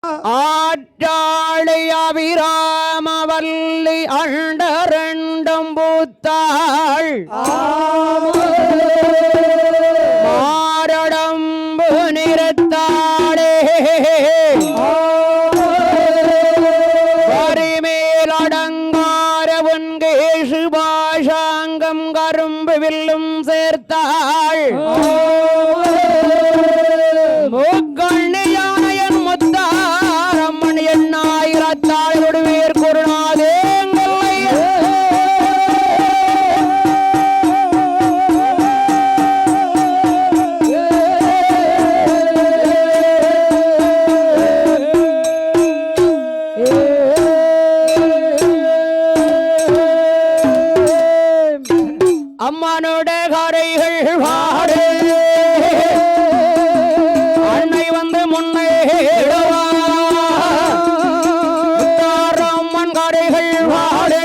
ஆற்றாளை அபிராமவல்லி அண்டரண்டம் பூத்தாள் மாரடம்பு நிறத்தாளே பரிமேல் அடங்கார உன்கேசு பாஷாங்கம் கரும்பு வில்லும் சேர்த்தாள் மூக்கண்ணியானையன் முத்தாரம்மன் எண்ணாயிரத்தாளோடு வேர் குருநாதேங்களை அம்மனோட கரைகள் வாடு அன்னை வந்து முன்னே முத்தாரம்மன் கரைகள் வாடு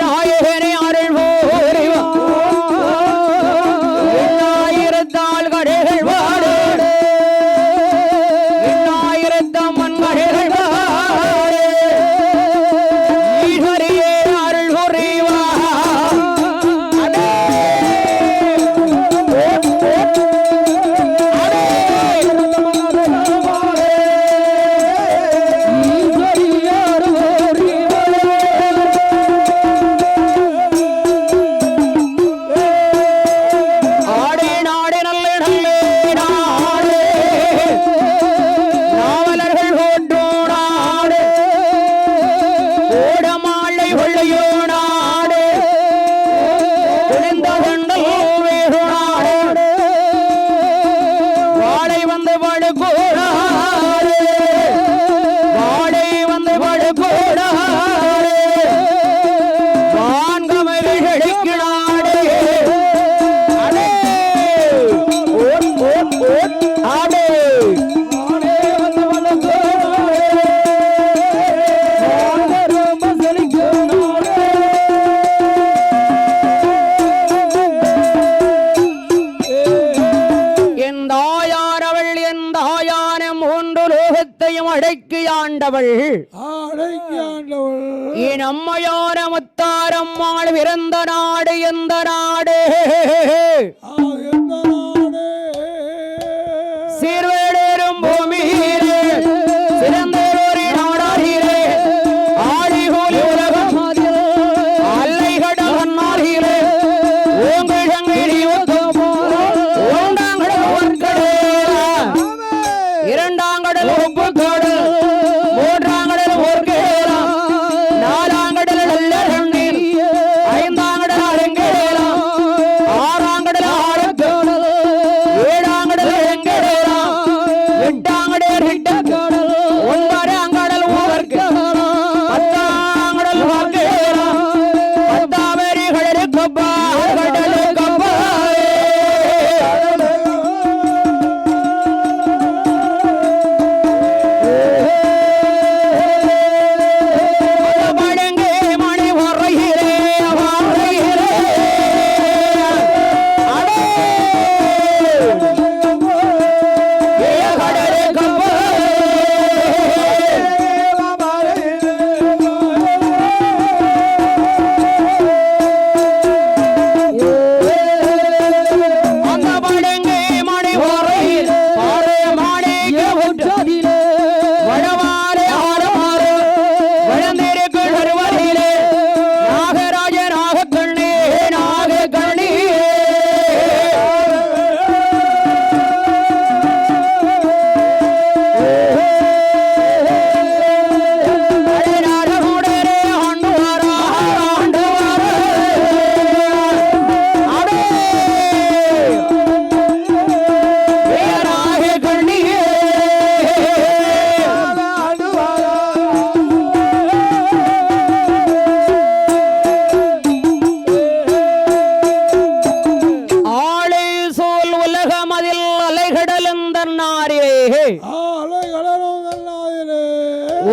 நாயகனே அருள் எண்ணாயிரத்தால் கரைகள் வாடு எண்ணாயிரத்தம்மன் கரைகள் வாடு ஈஸ்வரியே அருள் புரிவா அடக்கி ஆண்டவள் என் அம்மையான முத்தாரம்மாள் பிறந்த நாடு எந்த நாடு சீர்வேடேறும் பூமியிலே சிறந்தோரி நாடாகிலே ஆழிகோலி உலகம் அல்லை கடல் கண்ணாகிலே ஓங்கு சங்கிலி ஓண்டாங்கடல் ஒற்கடே இரண்டாங்கடல் உப்பு கடல் மூன்றாங்கடல் ஒர்க்கேலாம் நாலாங்கடல் நல்ல கண்ணீர் ஐந்தாங்கடல் அரங்கேலாம் ஆறாங்கடல் ஆழக்கடல் ஏழாங்கடல் எங்கடேலாம் எட்டாங்கடல் ஹிட்டக்கடல் ஒன்பதாங்கடல் ஊர்க்கடல் பத்தாங்கடல் வாக்கேலாம் பத்தாவரி கடல் கப்பா கடல் கப்பா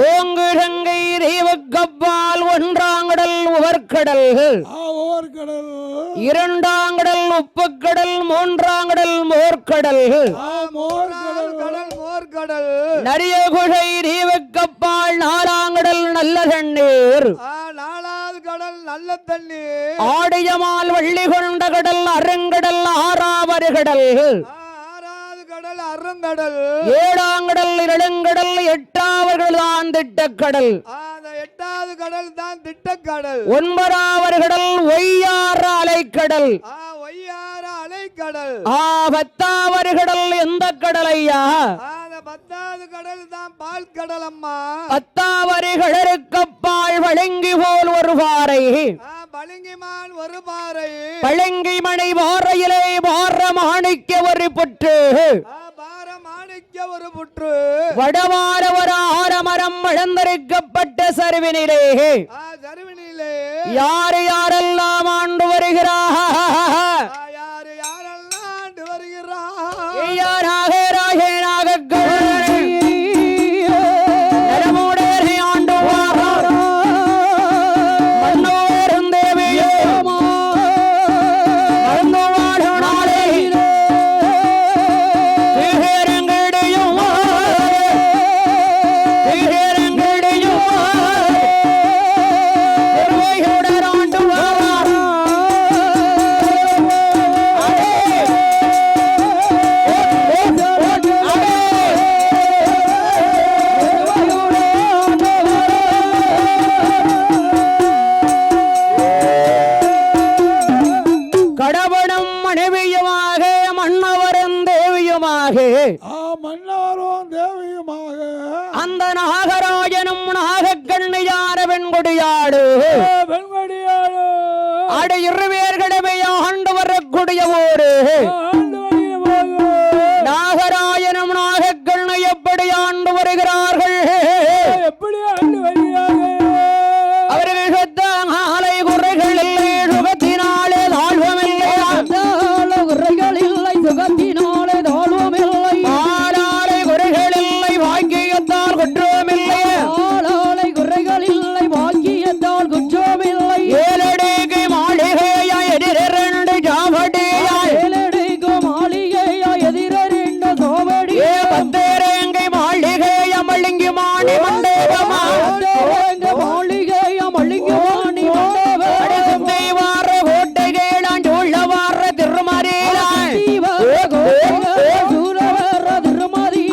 ஓங்குழங்கை தெய்வக்கப்பால் ஒன்றாங்கடல் உவர்கடல்கள் இரண்டாங்கடல் உப்புக்கடல் மூன்றாங்கடல் மோர்கடல்கள் உவர்கடல் நரிய குகை தீவுக்கப்பால் நாலாங்கடல் நல்ல தண்ணீர் நாலாவது கடல் நல்ல தண்ணீர் ஆடியமால் வள்ளி கொண்ட கடல் அருங்கடல் ஆறாவது கடல் ஆறாவது கடல் அருங்கடல் ஏழாங்கடல் இரளுங்கடல் எட்டாவது தான் திட்டக்கடல் எட்டாவது கடல் தான் திட்டக்கடல் ஒன்பதாவது கடல் ஒய்யாறு அலைக்கடல் ஒய்யாறு அலைக்கடல் பத்தாவது கடல் எந்த கடல் ஐயா பத்தாவது கடல் தான் பால் கடல் அம்மா பத்தாவது கடலுக்கப்பால் வழங்கி போல் ஒரு பாறை பளிங்கிமான் ஒரு பாறை பழங்கி மணி பாறையிலே பார மாணிக்க ஒரு புற்று ஒரு புற்று வடவார ஒரு ஆரமரம் வளர்ந்தரிக்கப்பட்ட சரிவினிலே யாரு யாரெல்லாம் ஆண்டு வருகிறார் யாரு யாரெல்லாம் ஆண்டு வருகிறார் அந்த நாகராஜனும் நாகக்கண்ணியார வெண்கொடியாடு அட இருவேர்கடமை ஆண்டு வரக்கூடிய ஊரு நாகராஜனும் நாகக்கண்ணை எப்படி ஆண்டு வருகிறார்கள் எப்படி ஆண்டு வருகிறார்கள் அவர்கள் ஆலை குறைகள் இல்லை சுகத்தினாலே தாழ்வமில்லை குறைகள் இல்லை சுகத்தினாலே தாழ்வமில்லை ஆளாலை குறைகள் இல்லை வாக்கியத்தால் குற்றமில்லை ஆளாலை குறைகள் இல்லை வாக்கியத்தால் குற்றமில்லை ஏழடிக்கு மாளிகையா எதிரெண்டு ஜாவடியா ஏழடிக்கு மாளிகையா எதிரெண்டு சோவடி பத்தேரங்கை மாளிகையா மழுங்கி மாணி மண்டபமா மாளிகையா மழுங்கி மாணி சுத்தி வார கோட்டைகளான் சூழ வார திருமறையிலான்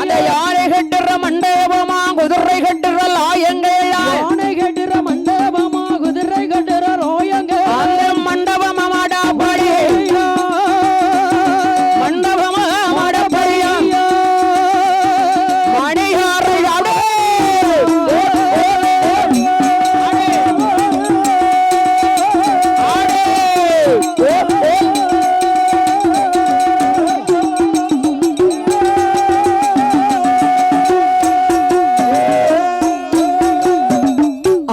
அந்த யானை கட்டுற மண்டபமா குதிரை கட்டுற லாயங்கள் யானை கட்டுற மண்டபமா குதிரை கட்டுற லாயங்கள் அந்த மண்டபமா மாடாப்படி மண்டபமா மாடாப்படியா மணிகாரை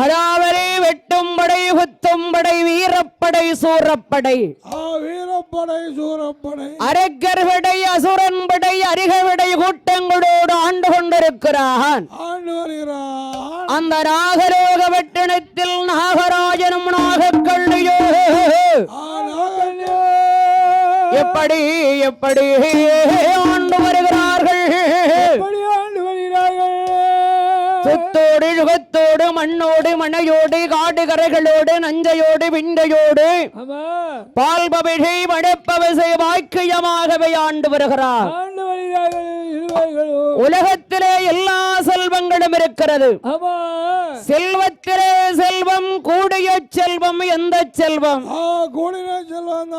அராவரி வெட்டும்படை குத்தும்படை வீரப்படை சூரப்படை வீரப்படை சூரப்படை அரக்கர்படை அசுரன்படை அரிகவிடை கூட்டங்களோடு ஆண்டு கொண்டிருக்கிறான் ஆண்டு வருகிறான் அந்த நாகலோக வெட்டணத்தில் நாகராஜனும் நாகக்கள்ளியோ எப்படி எப்படி ஆண்டு வருகிறார்கள் சுத்தோடு யுகத்தோடு மண்ணோடு மணையோடு காடு கரைகளோடு நஞ்சையோடு விண்டையோடு பால்பவிசை மடப்பவிசை வாக்கியமாகவே ஆண்டு வருகிறார் உலகத்திலே எல்லா செல்வங்களும் இருக்கிறது செல்வத்திலே செல்வம் கூடிய செல்வம் எந்த செல்வம் கூடிய செல்வம்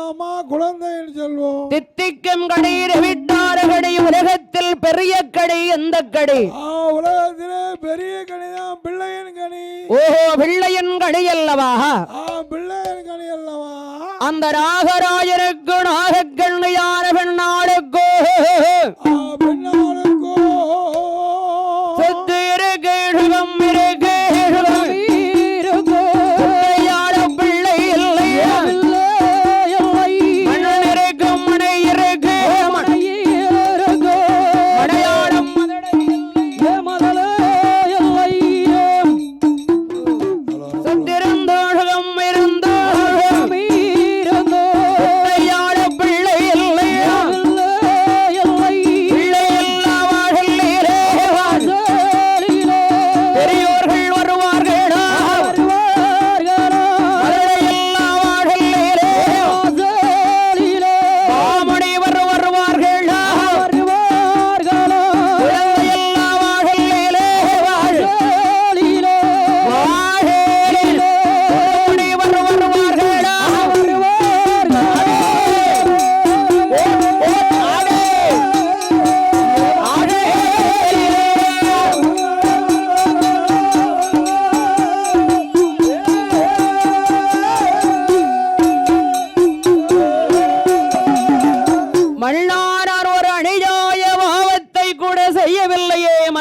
குழந்தையின் செல்வம் தித்திக்கும் கடை விட்டார கடை உலகத்தில் பெரிய கடை எந்த கடை உலகத்திலே பெரிய கனிதான் பிள்ளையின் கனி ஓஹோ பிள்ளையின் கனி அல்லவா பிள்ளையின் கனி அல்லவா அந்த நாகராஜனுக்கு நாகக்கண்ணியான பெண்ணாளுக்கோ பெண்ணாளுக்கோ சொத்து இருக்கு சுகம் இருக்கு பிள்ளை இல்லை மண் இருக்கு மனை இருக்கு மடையாளம் சொத்திருந்தோ சுகம் இருந்தோ பிள்ளை இல்லை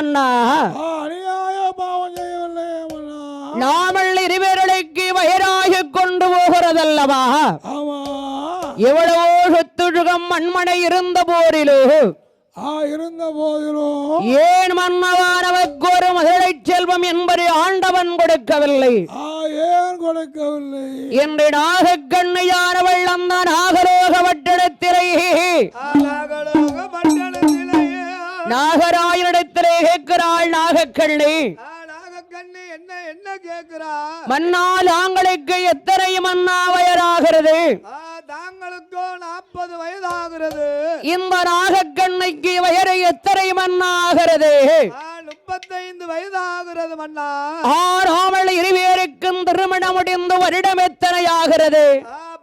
மன்னா அநியாய பாவம் செய்யவில்லை மன்னா. நாமல் இருவர்களுக்கு வயராகிக் கொண்டு போகிறதல்லவா ஆமா எவ்வளவோ சொத்துழுகம் மண்மனை இருந்த போரிலோ இருந்த போதிலும் ஏன் மன்னவானவர்க்கு ஒரு மதுரை செல்வம் என்பது ஆண்டவன் கொடுக்கவில்லை ஏன் கொடுக்கவில்லை என்று நாகக்கண்ணையானவள் அந்த நாகலோக வட்டடத்திலே நாகராயனிடத்திலே கேட்கிறாள் நாகக்கண்ணி என்ன கேட்கிறா மன்னா தாங்களுக்கு எத்தனை மன்னா வயதாகிறது தாங்களுக்கோ 40 வயதாகிறது இந்த நாகக்கண்ணைக்கு வயது எத்தனை மன்னா ஆகிறது 35 வயதாகிறது மன்னா ஆறாமல் இருவேருக்கும் திருமணம் முடிந்து வருடம் எத்தனை ஆகிறது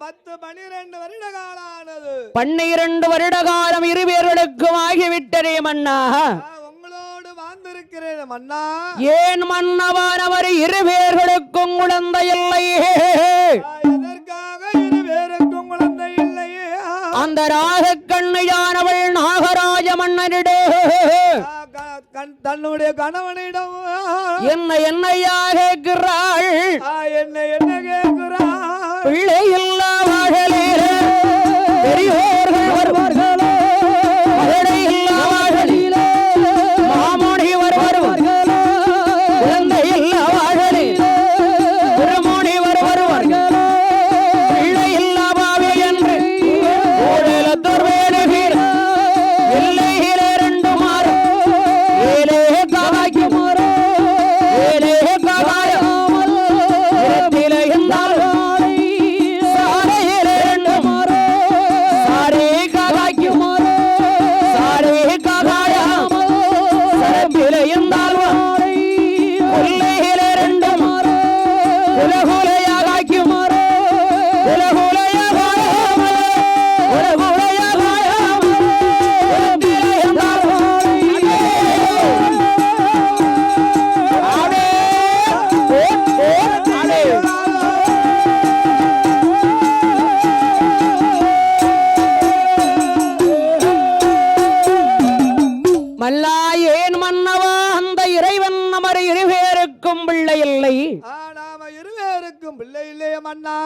10-12 வருட காலானது 12 வருட காலம் இருவேர்களுக்கும் ஆகிவிட்டதே மன்னா உங்களோடு வாழ்ந்திருக்கிறேன் மன்னா ஏன் மன்னவானவர் இருவேர்களுக்கும் குழந்தை இல்லையே எதற்காக இருவேருக்கும் குழந்தை இல்லையே அந்த நாகக்கண்ணையானவள் நாகராஜ மன்னனிடே தன்னுடைய கணவனிடம் என்னையா கேட்கிறாள் என்ன கேட்கிறாள் பிள்ளை இல்லா மகளே பெரியோர்கள் வருவார்களோ மகளை இல்லா மகளிலே மாமோடி வருவார்களோ குழந்தை இல்லா மகளே திருமோடி வருவார்களோ பிள்ளை இல்லா பாவே என்று ஓடலத்தோர் வேணுகிற எல்லையிலே 2 மாறு ஏலே காவாக்கி மாறு ஏலே காவாயாமல் இரத்திலே இருந்தால் சாரையிலே 2 மாறு சாரே காவாக்கி மாறு சாரே காவாயாமல் சரத்திலே இருந்தால் கொல்லையிலே 2 மாறு குலகுலையாகாக்கி மாறு குலகுலையாகாயாமல் குலகுலையாகாயாமல் இரத்திலே இருந்தால் ஆடே ஆடே மல்லா ஏன் மன்னவா அந்த இறைவன் நமது இருவேருக்கும் பிள்ளை இல்லை நாம இருவேருக்கும் பிள்ளை இல்லையே மன்னா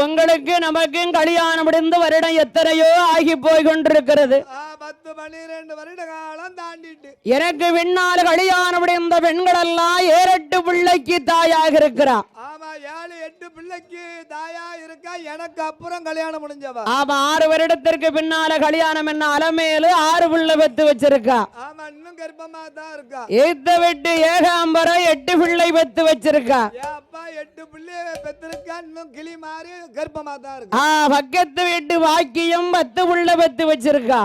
உங்களுக்கு நமக்கும் கல்யாணம் முடிந்து வருடம் எத்தனையோ ஆகி போய் கொண்டிருக்கிறது 10-12 வருட காலம் தாண்டிட்டு எனக்கு பின்னால் கல்யாணம் முடிந்த பெண்கள் எல்லாம் 7-8 பிள்ளைக்கு தாயாக இருக்கிறா ஆமா 7-8 பிள்ளைக்கு தாயா இருக்கா எனக்கு அப்புறம் கல்யாணம் முடிஞ்சவா ஆமா 6 வருடத்திற்கு பின்னால கல்யாணம் என்ன அலமேலு 6 பிள்ளை பெத்து வச்சிருக்கா ஆமா இன்னும் கர்ப்பமா தான் இருக்கா ஏத்த விட்டு ஏகாம்பரம் 8 பிள்ளை பெத்து வச்சிருக்கா அப்பா 8 பிள்ளைய பெற்றிருக்கா இன்னும் கிளி மாறி கர்ப்பமா தான் இருக்கா பக்கத்து வீட்டு வாக்கியம் 10 பிள்ளை பெத்து வச்சிருக்கா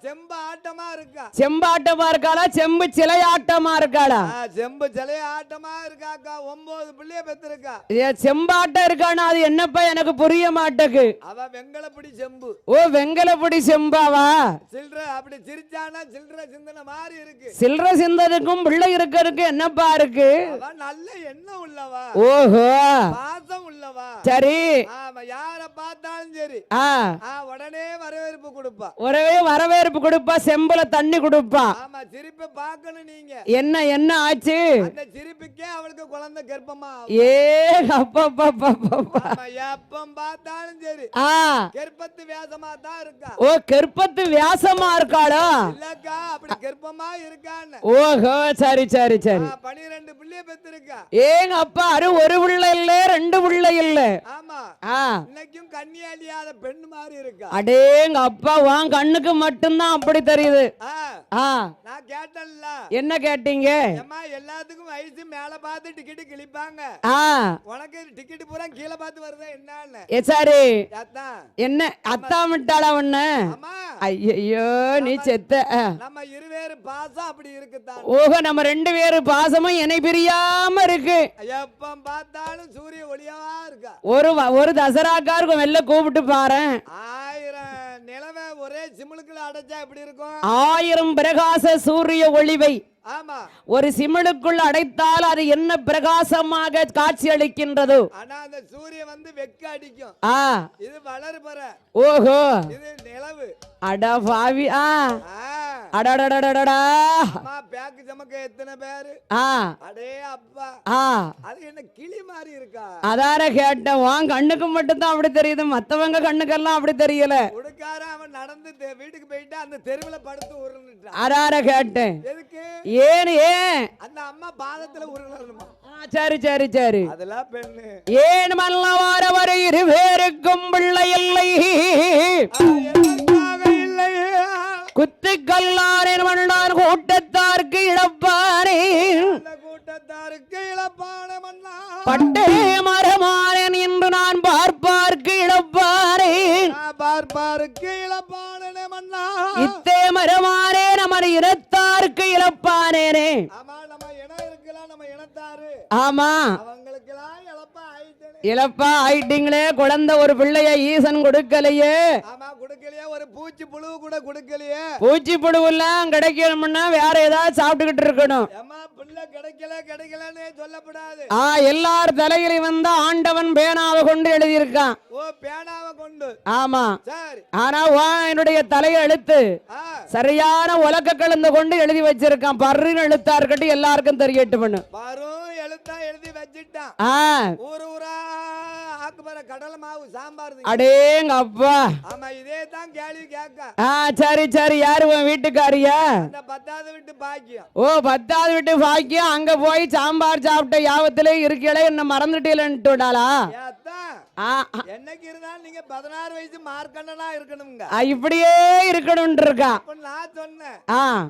செம்பு ஆட்டமா இருக்கா செம்பாட்டமா இருக்காளா செம்பு சிலையாட்டமா இருக்காளா செம்பு சிலைய ஆட்டமா இருக்காக்கா 9 பிள்ளைய பெற்றிருக்கா செம்பாட்டம் இருக்கானா அது என்னப்பா எனக்கு புரிய மாட்டேக்கு அவ வெங்கலப்படி செம்பு ஓ வெங்கலப்படி செம்பாவா சில்ற அப்படி சிரிச்சானா சில்ற சிந்தனை மாதிரி இருக்கு சில்ற சிந்ததுக்கும் பிள்ளை இருக்கிறதுக்கு என்னப்பா இருக்கு அவ நல்ல எண்ணம் உள்ளவா ஓஹோ பாசம் உள்ளவா சரி ஆமா யார பார்த்தாலும் சரி உடனே வரவேற்பு கொடுப்பா ஒரே வரவேற்பு கொடுப்பா செம்புல தண்ணி கொடுப்பா ஆமா சிரிப்பை பார்க்கணும் நீங்க என்ன ஆச்சு அந்த சிரிப்புக்கே அவளுக்கு குழந்தை கர்ப்பமா ஏ அப்பா எப்பம் பார்த்தாலும் சரி கர்ப்பத்து வியாசமா தான் இருக்கா ஓ கர்ப்பத்து வியாசமா இருக்காளா இல்லக்கா அப்படி கர்ப்பமா இருக்கான்னு ஓஹோ சரி 12 பிள்ளைய பெற்றிருக்கா ஏங்க அப்பா அரு ஒரு பிள்ளை இல்ல 2 பிள்ளை இல்ல ஆமா இன்னைக்கும் கன்னியாலியாத பெண் மாதிரி இருக்கா அடேங்க அப்பா வான் கண்ணுக்கு மட்டும்தான் அப்படி தெரியுது நான் கேட்டேன்ல என்ன கேட்டீங்க எல்லாத்துக்கும் வயசு மேல பார்த்து டிக்கெட் கிழிப்பாங்க உனக்கு டிக்கெட் பூரா கீழே பார்த்து வருதா என்னன்னு சரி என்ன அத்தா மிட்டாளா ஒண்ணு ஐயோ நீ செத்த நம்ம இருவேறு பாசம் அப்படி இருக்குதான் ஓஹோ நம்ம 2 பேரு பாசமும் என்னை பிரியாம இருக்கு எப்ப பார்த்தாலும் சூரிய ஒளியாவா இருக்கா ஒரு தசராக்காருக்கு வெளில கூப்பிட்டு பாரு 1000 நிலவை ஒரே சிமிழுக்குள்ள அடைச்சா எப்படி இருக்கும் 1000 பிரகாச சூரிய ஒளிவை ஆமா ஒரு சிமிழுக்குள் அடைத்தால் அது என்ன பிரகாசமாக காட்சி அளிக்கின்றது ஆனா அந்த சூரியன் வந்து வெக்க அடிக்கும் இது வளர்பற ஓஹோ இது நிலவு அடா பாவி ஆ, அடடடடடா அம்மா பேக்கு சமக்க எத்தனை பேரு ஆ அடே அப்பா ஆ அது என்ன கிளி மாதிரி இருக்கா அதார கேட்டேன் உன் கண்ணுக்கு மட்டும் தான் அப்படி தெரியுது மத்தவங்க கண்ணுக்கெல்லாம் அப்படி தெரியல உடுக்கார அவன் நடந்து வீட்டுக்கு போயிட்டு அந்த தெருவுல படுத்து உருண்டுட்டான் அதார கேட்டேன் எதுக்கு ஏன் அந்த அம்மா பாதத்துல உருளணுமா சரி சரி சரி அதெல்லாம் பெண்ணு ஏன் மல்லவாரவர் இருவேருக்கும் பிள்ளை இல்லை எதற்காக இல்லை குத்துக்கல்லாரின் மன்னார் கூட்டத்தார்க்கு இழப்பானே அந்த கூட்டத்தாருக்கு இழப்பான மன்னா பட்டே மரமானேன் என்று நான் பார்ப்பார்க்கு இழப்பானே பார்ப்பாருக்கு இழப்பான மன்னா இத்தே மரமானே நமது இனத்தார்க்கு இழப்பானேனே ஆமா நம்ம இனம் இருக்கலாம் நம்ம இனத்தாரு ஆமா அவங்களுக்கெல்லாம் இழப்பா ஆயிட்டே இழப்பா ஆயிட்டீங்களே குழந்தை ஒரு பிள்ளைய ஈசன் கொடுக்கலையே ஆமா கொடுக்கலையே ஒரு பூச்சி புழு கூட கொடுக்கலையே பூச்சி புழுவெல்லாம் கிடைக்கணும்னா வேற ஏதாவது சாப்பிட்டுக்கிட்டு இருக்கணும் ஏமா பிள்ளை கிடைக்கலன்னு சொல்லப்படாது எல்லார் தலையில வந்த ஆண்டவன் பேனாவை கொண்டு எழுதியிருக்கான் ஓ பேனாவை கொண்டு ஆமா சரி ஆனா என்னுடைய தலையை எழுத்து ஆ சரியான உலக்க கலந்து கொண்டு எழுதி வச்சிருக்கான் பர்றின்னு எழுத்தா இருக்கட்டும் எல்லாருக்கும் தெரியட்டு பண்ணு வரும் எழுத்தா எழுதி வச்சிட்டான் ஊரா ஆக்குமர கடலை மாவு சாம்பார் அடேங்க அப்பா ஆமா இதே தான் கேள்வி கேட்க சரி சரி யாரு உன் வீட்டுக்காரியா அந்த 10வது வீட்டு பாக்கியம் ஓ 10வது வீட்டு பாக்கியம் அங்க போய் சாம்பார் சாப்பிட்ட யாவத்திலே இருக்கல என்ன மறந்துட்டீங்களாடா என்னைக்கு இருந்தாலும் நீங்க 16 வயசு மார்க்கண்டனா இருக்கணுங்க இப்படியே இருக்கணும் இருக்கா நான் சொன்னேன்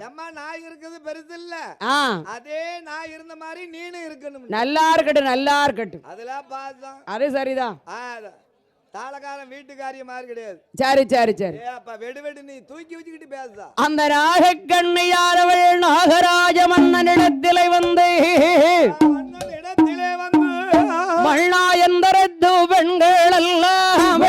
அம்மா நான் இருக்குது பெருசு இல்ல அதே நான் இருந்த மாதிரி நீனும் இருக்கணும் நல்லா இருக்கட்டும் நல்லா இருக்கட்டும் அதெல்லாம் பாசம் அது சரிதான் தாளக்காரன் வீட்டுக்காரிய மாதிரி கிடையாது சரி சரி சரி அப்ப வெடு வெடு நீ தூக்கி வச்சுக்கிட்டு பேசுதா அந்த நாகக்கண்ணியாரவள் நாகராஜ மன்னனிடத்திலே வந்து இடத்திலே வந்து மண்ணா எந்தரத்து பெண்கள் எல்லாம்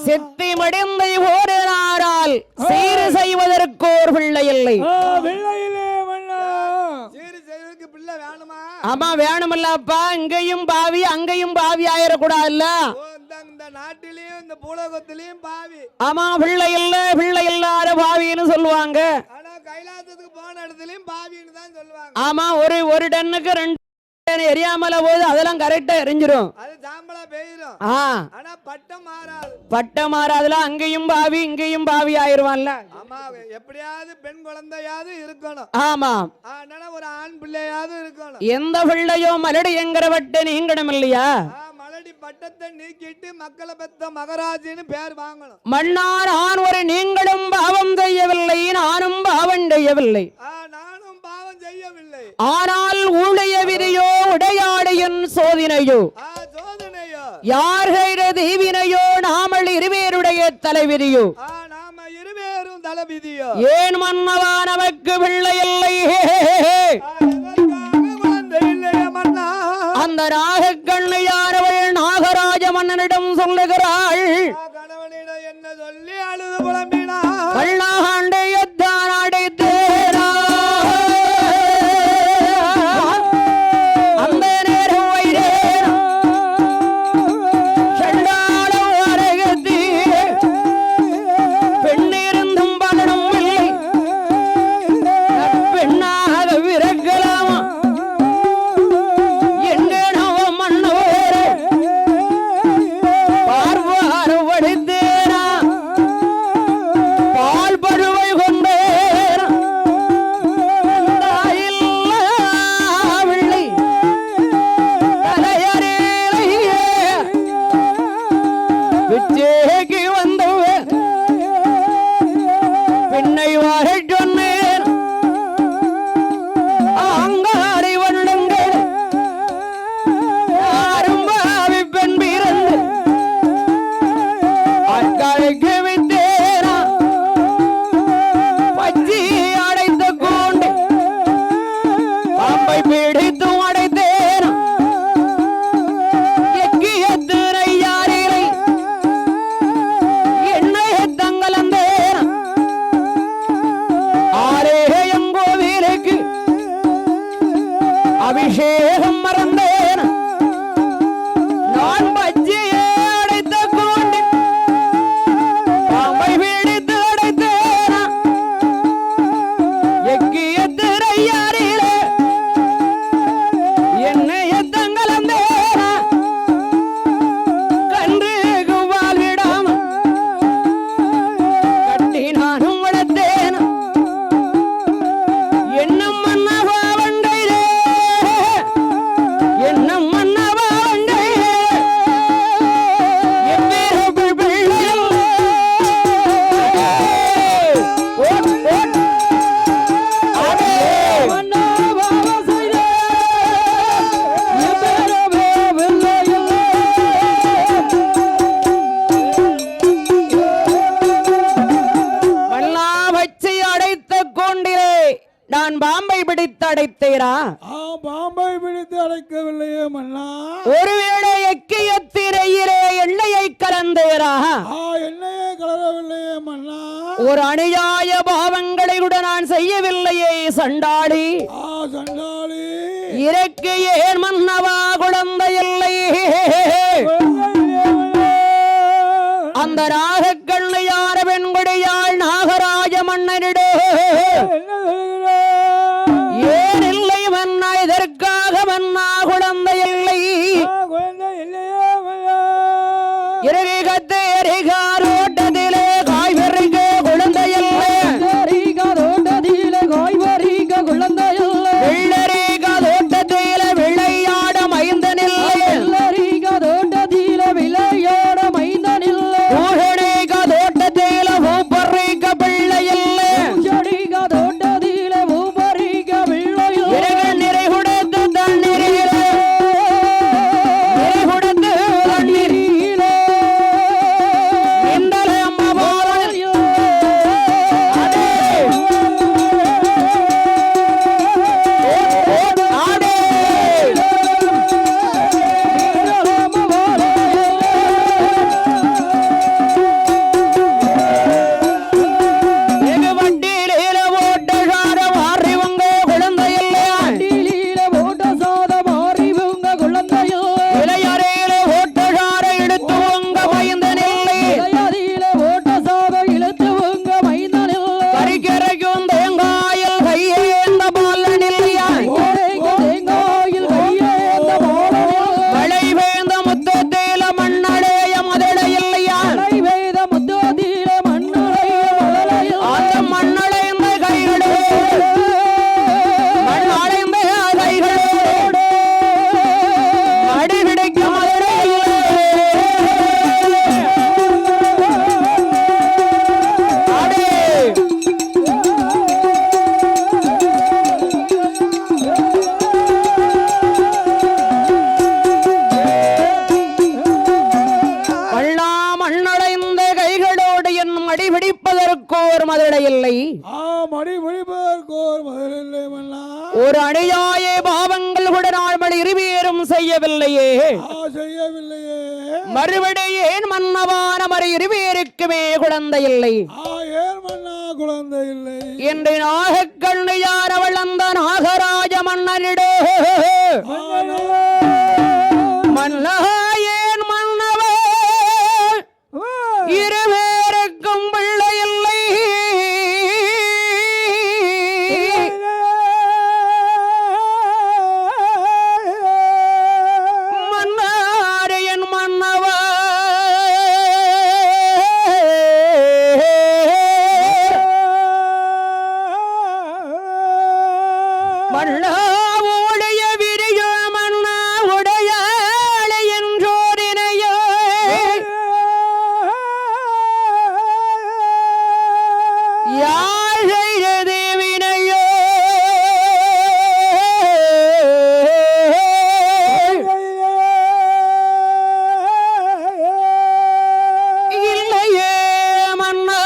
செத்தி மடிந்தை ஓடினாரால் சீறு செய்வதற்கோர் பிள்ளை இல்லை. ஆமா வேணுமில்லப்பா, இங்கேயும் பாவி அங்கேயும் பாவி ஆயிடக்கூடாதுல்ல. நாட்டிலையும் இந்த பூலோகத்திலையும் பாவி. ஆமா பிள்ளை இல்ல, பிள்ளை இல்லாத பாவின்னு சொல்லுவாங்க. ஆனா கைலாசத்துக்கு போன இடத்துலயும் பாவின்னு தான் சொல்லுவாங்க. ஆமா ஒரு டன்னுக்கு 2 பட்டனை எரியாமல போது அதெல்லாம் கரெக்டா எரிஞ்சிரும். அது சாம்பலா பெய்யும். ஆனா பட்டம் மாறாது. பட்டம் மாறாதுல, அங்கேயும் பாவி இங்கேயும் பாவி ஆயிருவான்ல. ஆமா, எப்படியாவது பெண் குழந்தையாவது இருக்கணும். ஆமா, அதனால ஒரு ஆண் பிள்ளையாவது இருக்கணும். எந்த பிள்ளையோ மலடி என்கிற பட்டை நீங்கணும் இல்லையா? மலடி பட்டத்தை நீக்கிட்டு மக்களை பெத்த மகராஜின்னு பேர் வாங்கணும். மன்னார் ஆண் ஒரு நீங்களும் பாவம் செய்யவில்லை, நானும் பாவம் செய்யவில்லை. நானும் பாவம் செய்யவில்லை. ஆனால் ஊழிய விதியோ உடையாடையின் சோதனையோ சோதனையோ யார்கிற தீவினையோ நாமல் இருவேருடைய தலைவிதியோ நாம இருவேரும் தலைவிதியோ ஏன் மன்னவா நமக்கு பிள்ளை இல்லை? குழந்தை இல்லையே மன்னா. அந்த நாகக்கண்ணு யாரவள் நாகராஜ மன்னனிடம் சொல்லுகிறாள். கணவனிடம் என்ன சொல்லி அழுது புலம்பினா பல்லாண்டை யுத்தான் அடைத்தேரா. அந்த நேரம் வைரேரா செண்டாளம் அரகத்தி பெண்ணிருந்தும் பலனும் இல்லை, பெண்ணாக விரக்கலாமா எங்கேனோ மன்னோரே பார்வாறு வடித்தேரா. பால் பழுவை கொண்டேரா தாயில்லாவில்லை தலையறியிலே விச்சேக்கு வந்தவன் பெண்ணை வாழச் சொன்னேன். அங்காரை வண்ணங்கள் அரும்பாவி பெண் பிறந்து அக்காலைக்கு விட்டேனா. பச்சி அடைத்த கொண்டு பாம்பை பிடித்தும் அடைத்தேனா. எக்கியத்திரை யாரிலை என்னைய தங்கலந்தேனா. ஆரேயம் கோவிலுக்கு அபிஷேகம் மறந்தேனா. நான் பச்சியை அடைத்த கொண்டு பாம்பை பிடித்து அடைத்தேனா. எக்கியத்திரை யாரிலே என்னைய தங்கலந்தேனா. கன்றுக்கு வால் விடாம கட்டி நானும் வளர்த்தேனா. என்னும் மன்னவா வண்டையிலே என்னும் மன்னவா வண்டையிலே எவ்வேறு பிள்ளையில் ஓட் ஓட் ஆடே மன்னவா செய்தே எவரவே வெள்ளையில் மல்லா வச்சு அடைத்த கொண்டிலே நான் பாம்பை பிடித்து அடைத்தேரா. பாம்பை பிடித்து அடைக்கவில்லையே மன்னா. ஒருவேளை எக்கியத்திரையிலே எண்ணெயை கலந்தேரா. என்னையே கலரவில்லையே மன்னா. ஒரு அநியாய பாவங்களை கூட நான் செய்யவில்லையே சண்டாளி. சண்டாளி இறக்கு ஏன் மன்னவா குழந்தை இல்லை? அந்த நாகக்கண்ணு யார பெண்குடியாள் நாகராஜ மன்னனிடே ஏன் இல்லை மன்னா? இதற்காக மன்னா குழந்தை இல்லை? ரோட்டத்திலே காய்வரிக்க குழந்தை இல்லை. காய்வரிக்க குழந்தை இல்லை. வெள்ளரிக்க தோட்டத்திலே விளையாட மைந்தனில்லை. வெள்ளரிக்க தோட்டத்திலே விளையாட மைந்தனில்லை. பூஷணிக்க தோட்டத்திலே பூப்பறிக்க பிள்ளை இல்லை. இல்லை. மணி முடிப்பதற்கோர் மதுரில்லை மன்னா. ஒரு அநியாய பாவங்கள் கூட நாள் இருவேறும் செய்யவில்லையே. செய்யவில்லையே. மறுபடியும் ஏன் மன்னவான மறு இருவேருக்குமே குழந்தை இல்லை. ஏன் மன்னா குழந்தை இல்லை என்று நாகக்கண்ணு யாரவள் அந்த நாகராஜ மன்னனிடோ மன்னா ஏன் மன்னவ இருவேருக்கும் பிள்ளை இல்லை. மன்னார் என் மன்னவ மன்னாவுடைய விரிய மன்னா உடையாளை என்றோரினையோ யாழ் செய்த தேவினையோ இல்லையே மன்னா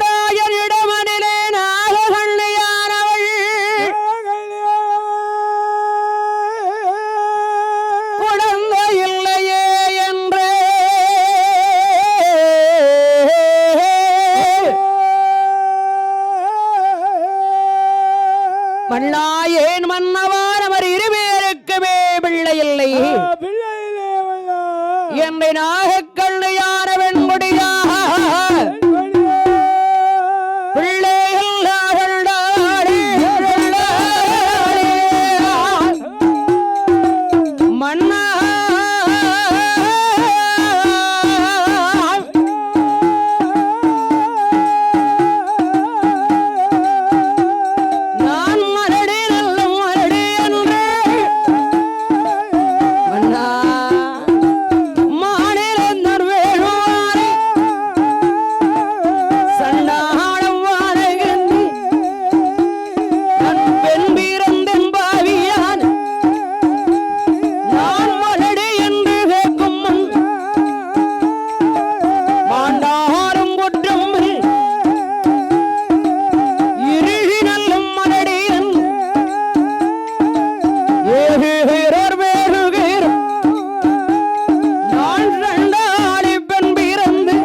நாகராஜனிடமனிலே நாககண்ணியானவள் குழந்தை இல்லையே என்று மன்னா ஏன் மன்னவான் அவர் இருவேருக்குமே பிள்ளை இல்லை என்று நாகக்கண்ணியான வெண்முடியா மன்னா நான் மரடி நல்ல மரடி என்று மன்னா மாநிலந்தர் வேணுவாரை சண்டாளம் வாழகின்றி தன் பெண் பிறந்தென் பாவியான் நான் மலடி என்று கேட்கும் முன் மாண்டாரும் குற்றம் இருகி நல்லும் மலடியன் ஏகுகிறோர் வேறுகிறோர் நான் ரெண்டாளி பெண் பிறந்து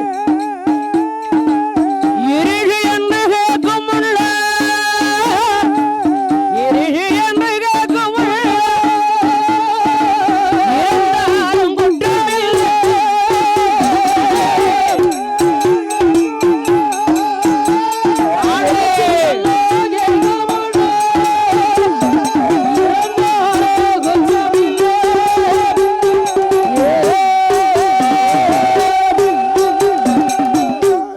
இருகி என்று கேட்கும் முள்ள இருகி என்று கேட்கும் இருந்தாலும் குற்றமில்லை.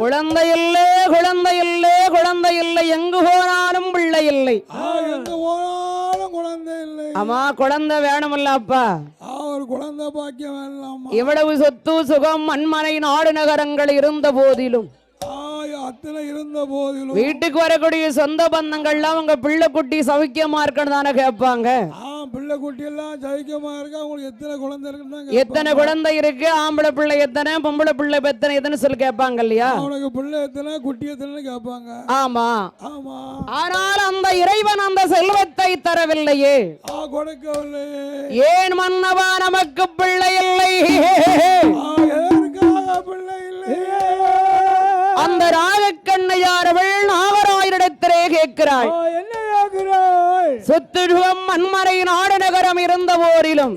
குழந்தை இல்லை குழந்தை இல்லை குழந்தை இல்லை எங்கு போனாலும் பிள்ளை இல்லை. எங்க போனாலும் குழந்தை இல்லை. ஆமா குழந்தை வேணுமல்ல அப்பா. ஒரு குழந்தை பாக்கியம் வேண்டாமா. இவ்வளவு சொத்து சுகம் மண்மனை நாடு நகரங்கள் இருந்த போதிலும் அத்தனை இருந்த போதிலும் வீட்டுக்கு வரக்கூடிய சொந்த பந்தங்கள்லாம் உங்க பிள்ளை குட்டி சௌக்கியமா இருக்கணும் தானே கேட்பாங்க. பிள்ளை குட்டி எல்லாம் சௌக்கியமா இருக்கா. உங்களுக்கு எத்தனை குழந்தை இருக்குன்னு எத்தனை குழந்தை இருக்கு, ஆம்பளை பிள்ளை எத்தனை, பொம்பளை பிள்ளை எத்தனை எத்தனை சொல்லி கேட்பாங்க இல்லையா. உனக்கு பிள்ளை எத்தனை குட்டி எத்தனை கேட்பாங்க. ஆமா ஆமா. ஆனால் அந்த இறைவன் அந்த செல்வத்தை தரவில்லையே. கொடுக்கவில்லையே. ஏன் மன்னவா நமக்கு பிள்ளை இல்லை. பிள்ளை இல்லை. அந்த ராகக்கண்ணையாரவள் நாகராயரிடத்திலே கேட்கிறாள். என்ன கேட்கிறாள். சொத்துருவம் மண்மறை நாடு நகரம் இருந்த போதிலும்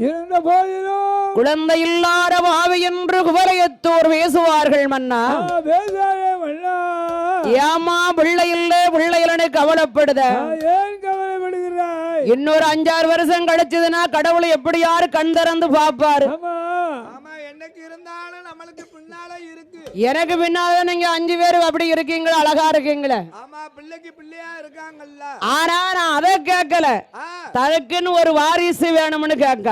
குழந்தை இல்லாத பாவி என்று குவலயத்தோர் பேசுவார்கள் மன்னா. ஏமா பிள்ளை இல்லை பிள்ளை இல்லைன்னு கவலைப்படுத. இன்னொரு 5-6 வருஷம் கழிச்சதுன்னா கடவுளை எப்படி யாரு கண் திறந்து பாப்பாரு. எனக்கு பின்னால நீங்க 5 பேர் அப்படி இருக்கீங்களா, அழகா இருக்கீங்களே. ஆனா நான் அதை கேட்கல. தனக்குன்னு ஒரு வாரிசு வேணும்னு கேட்க.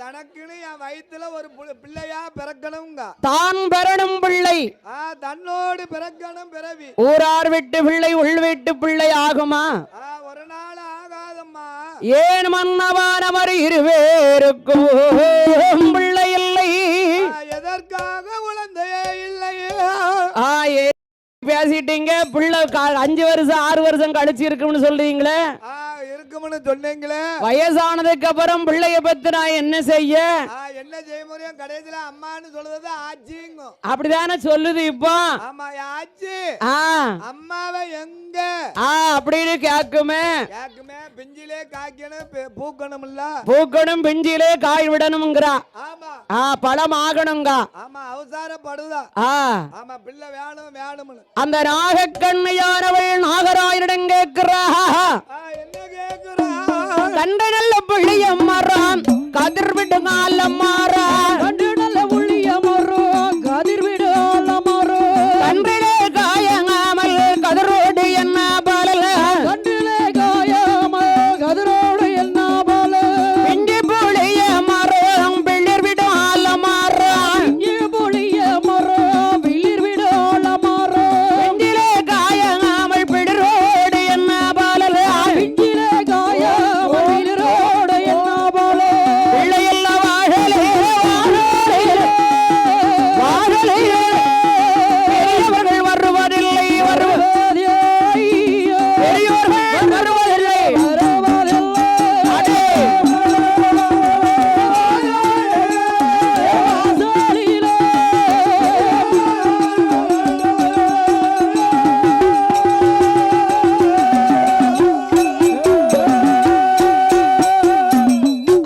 தனக்குன்னு என் வயித்துல ஒரு பிள்ளையா பிறக்கணுங்க. தான் பெறணும் பிள்ளை தன்னோடு பிறக்கணும் பிறவி. ஊரார் விட்டு பிள்ளை உள் வீட்டு பிள்ளை ஆகுமா. ஒரு நாள் ஆகாதம்மா. ஏன் மன்னவானவர் இருவேருக்கும் பிள்ளை இல்லை எதற்காக குழந்தையே இல்லையே ஏ பேசிட்டீங்க பிள்ளை 5 வருஷம் 6 வருஷம் கழிச்சு இருக்கும்னு சொல்றீங்களே இருக்கும்னு சொன்னீங்களே வயசானதுக்கு அப்புறம் பிள்ளைய பத்தி நான் என்ன செய்ய முடியும் கடைசியில அம்மான்னு சொல்றது ஆச்சிங்க அப்படிதானே சொல்லுது இப்போ ஆமா ஆச்சி அம்மாவை எங்க அப்படின்னு கேக்குமே பிஞ்சிலே காய்க்கணும் பூக்கணும்ல பூக்கணும் பிஞ்சிலே காய் விடணும்ங்கிறா ஆமா பழம் ஆகணுங்க ஆமா அவசரப்படுதா ஆமா பிள்ளை வேணும் அந்த நாகக்கண்ணையானவள் நாகராயனிடம் கேட்கிறா என்ன கேக்குறா கண்ட நல்ல புள்ளிய மரம் கதிர் விடு கால மரம் கண்டு நல்ல புள்ளிய மரம் கதிர் விடு கால மரம் கன்றிலே காயங்காமல் கதிரோடு என்ன பலல கண்டிலே காயாமல் கதிரோடு என்ன பல பிஞ்சி புள்ளிய மரம் பிள்ளிர் விடு கால மரம் இங்கே புள்ளிய மரம் விளிர் விடு கால மரம் பிஞ்சிலே காயங்காமல் பிடிரோடு என்ன பலல பிஞ்சிலே காயாமல் விளிரோடு என்ன பல பிள்ளையல்ல வாழலே வாழலே பெரியவர்கள் வருவதில்லை பெரியோர்கள் வருவதில்லை அடே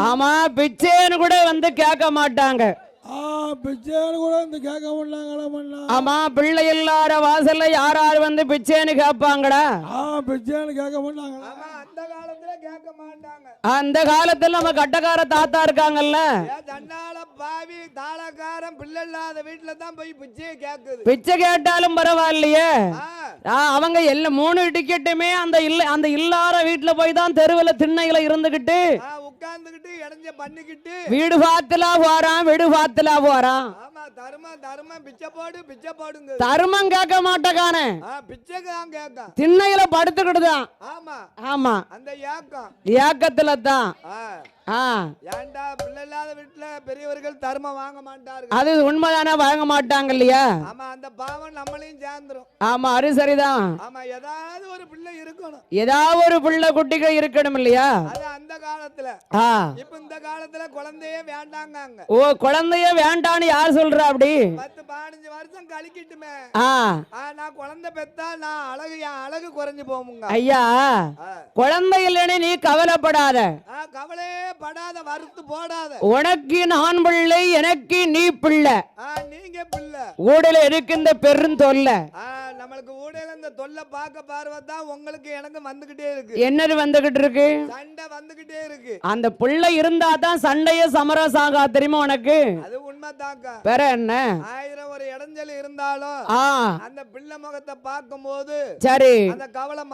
ஆமா பிச்சைன்னு கூட வந்து கேட்க மாட்டாங்க பிச்சைன்னு கூட இந்த கேட்க மாட்டாங்களா ஆமா பிள்ளை இல்லாத வாசல்ல யாராரு வந்து பிச்சைன்னு கேட்பாங்கடா பிச்சைன்னு கேட்க மாட்டாங்களா அந்த காலத்துல கேட்க மாட்டாங்க அந்த காலத்துல நம்ம கட்டக்கார தாத்தா இருக்காங்கல்ல தன்னால பாவி தாளக்காரன் பிள்ளை இல்லாத வீட்டுல தான் போய் பிச்சையை கேக்குது பிச்சை கேட்டாலும் பரவாயில்லையே அவங்க எல்லாம் 3 டிக்கெட்டுமே அந்த இல்லாத வீட்டுல போய் தான் தெருவுல திண்ணைகளை இருந்துகிட்டு உட்கார்ந்துகிட்டு இடைஞ்ச பண்ணிக்கிட்டு வீடு பாத்துல போறான் வீடு பாத்துல போறான் ஆமா தர்மம் பிச்சை போடுங்க தர்மம் கேட்க மாட்டேக்கானே பிச்சைக்கு தான் கேட்க திண்ணையில படுத்துக்கிட்டுதான் ஆமா ஆமா அந்த ஏக்கத்துல தான் ஏன்டா பிள்ளை இல்லாத வீட்டுல பெரியவர்கள் தர்மம் வாங்க மாட்டார்கள் அது உண்மைதானே வாங்க மாட்டாங்க இல்லையா ஆமா அந்த பாவம் நம்மளையும் சேர்ந்துரும் ஆமா அது சரிதான் ஆமா ஏதாவது ஒரு பிள்ளை இருக்கணும் ஏதாவது ஒரு பிள்ளை குட்டிகள் இருக்கணும் இல்லையா அது அந்த காலத்துல இப்ப இந்த காலத்துல குழந்தையே வேண்டாங்க ஓ குழந்தைய வேண்டான்னு யார் சொல்றா அப்படி 10-15 வருஷம் கழிக்கிட்டுமே நான் குழந்தை பெத்தா என் அழகு குறைஞ்சு போமுங்க ஐயா குழந்தை இல்லைன்னு நீ கவலைப்படாத கவலையே படாத வருத்து போடாத உனக்கு நான் பிள்ளை எனக்கு நீ பிள்ளை நீங்க பிள்ளை ஊடல இருக்கு இந்த பெருந்தொல்லை நம்மளுக்கு ஊடையில இந்த தொல்லை பார்க்க பார்வைதான் உங்களுக்கு எனக்கு வந்துகிட்டே இருக்கு என்னது வந்துகிட்டு இருக்கு சண்டை வந்துகிட்டே இருக்கு அந்த பிள்ளை இருந்தா தான் சண்டைய சமரசாகா தெரியுமா உனக்கு அது உண்மைதாக்கா வேற என்ன 1000 ஒரு இடைஞ்சல் இருந்தாலும் அந்த பிள்ளை முகத்தை பார்க்கும் போது சரி அந்த கவலை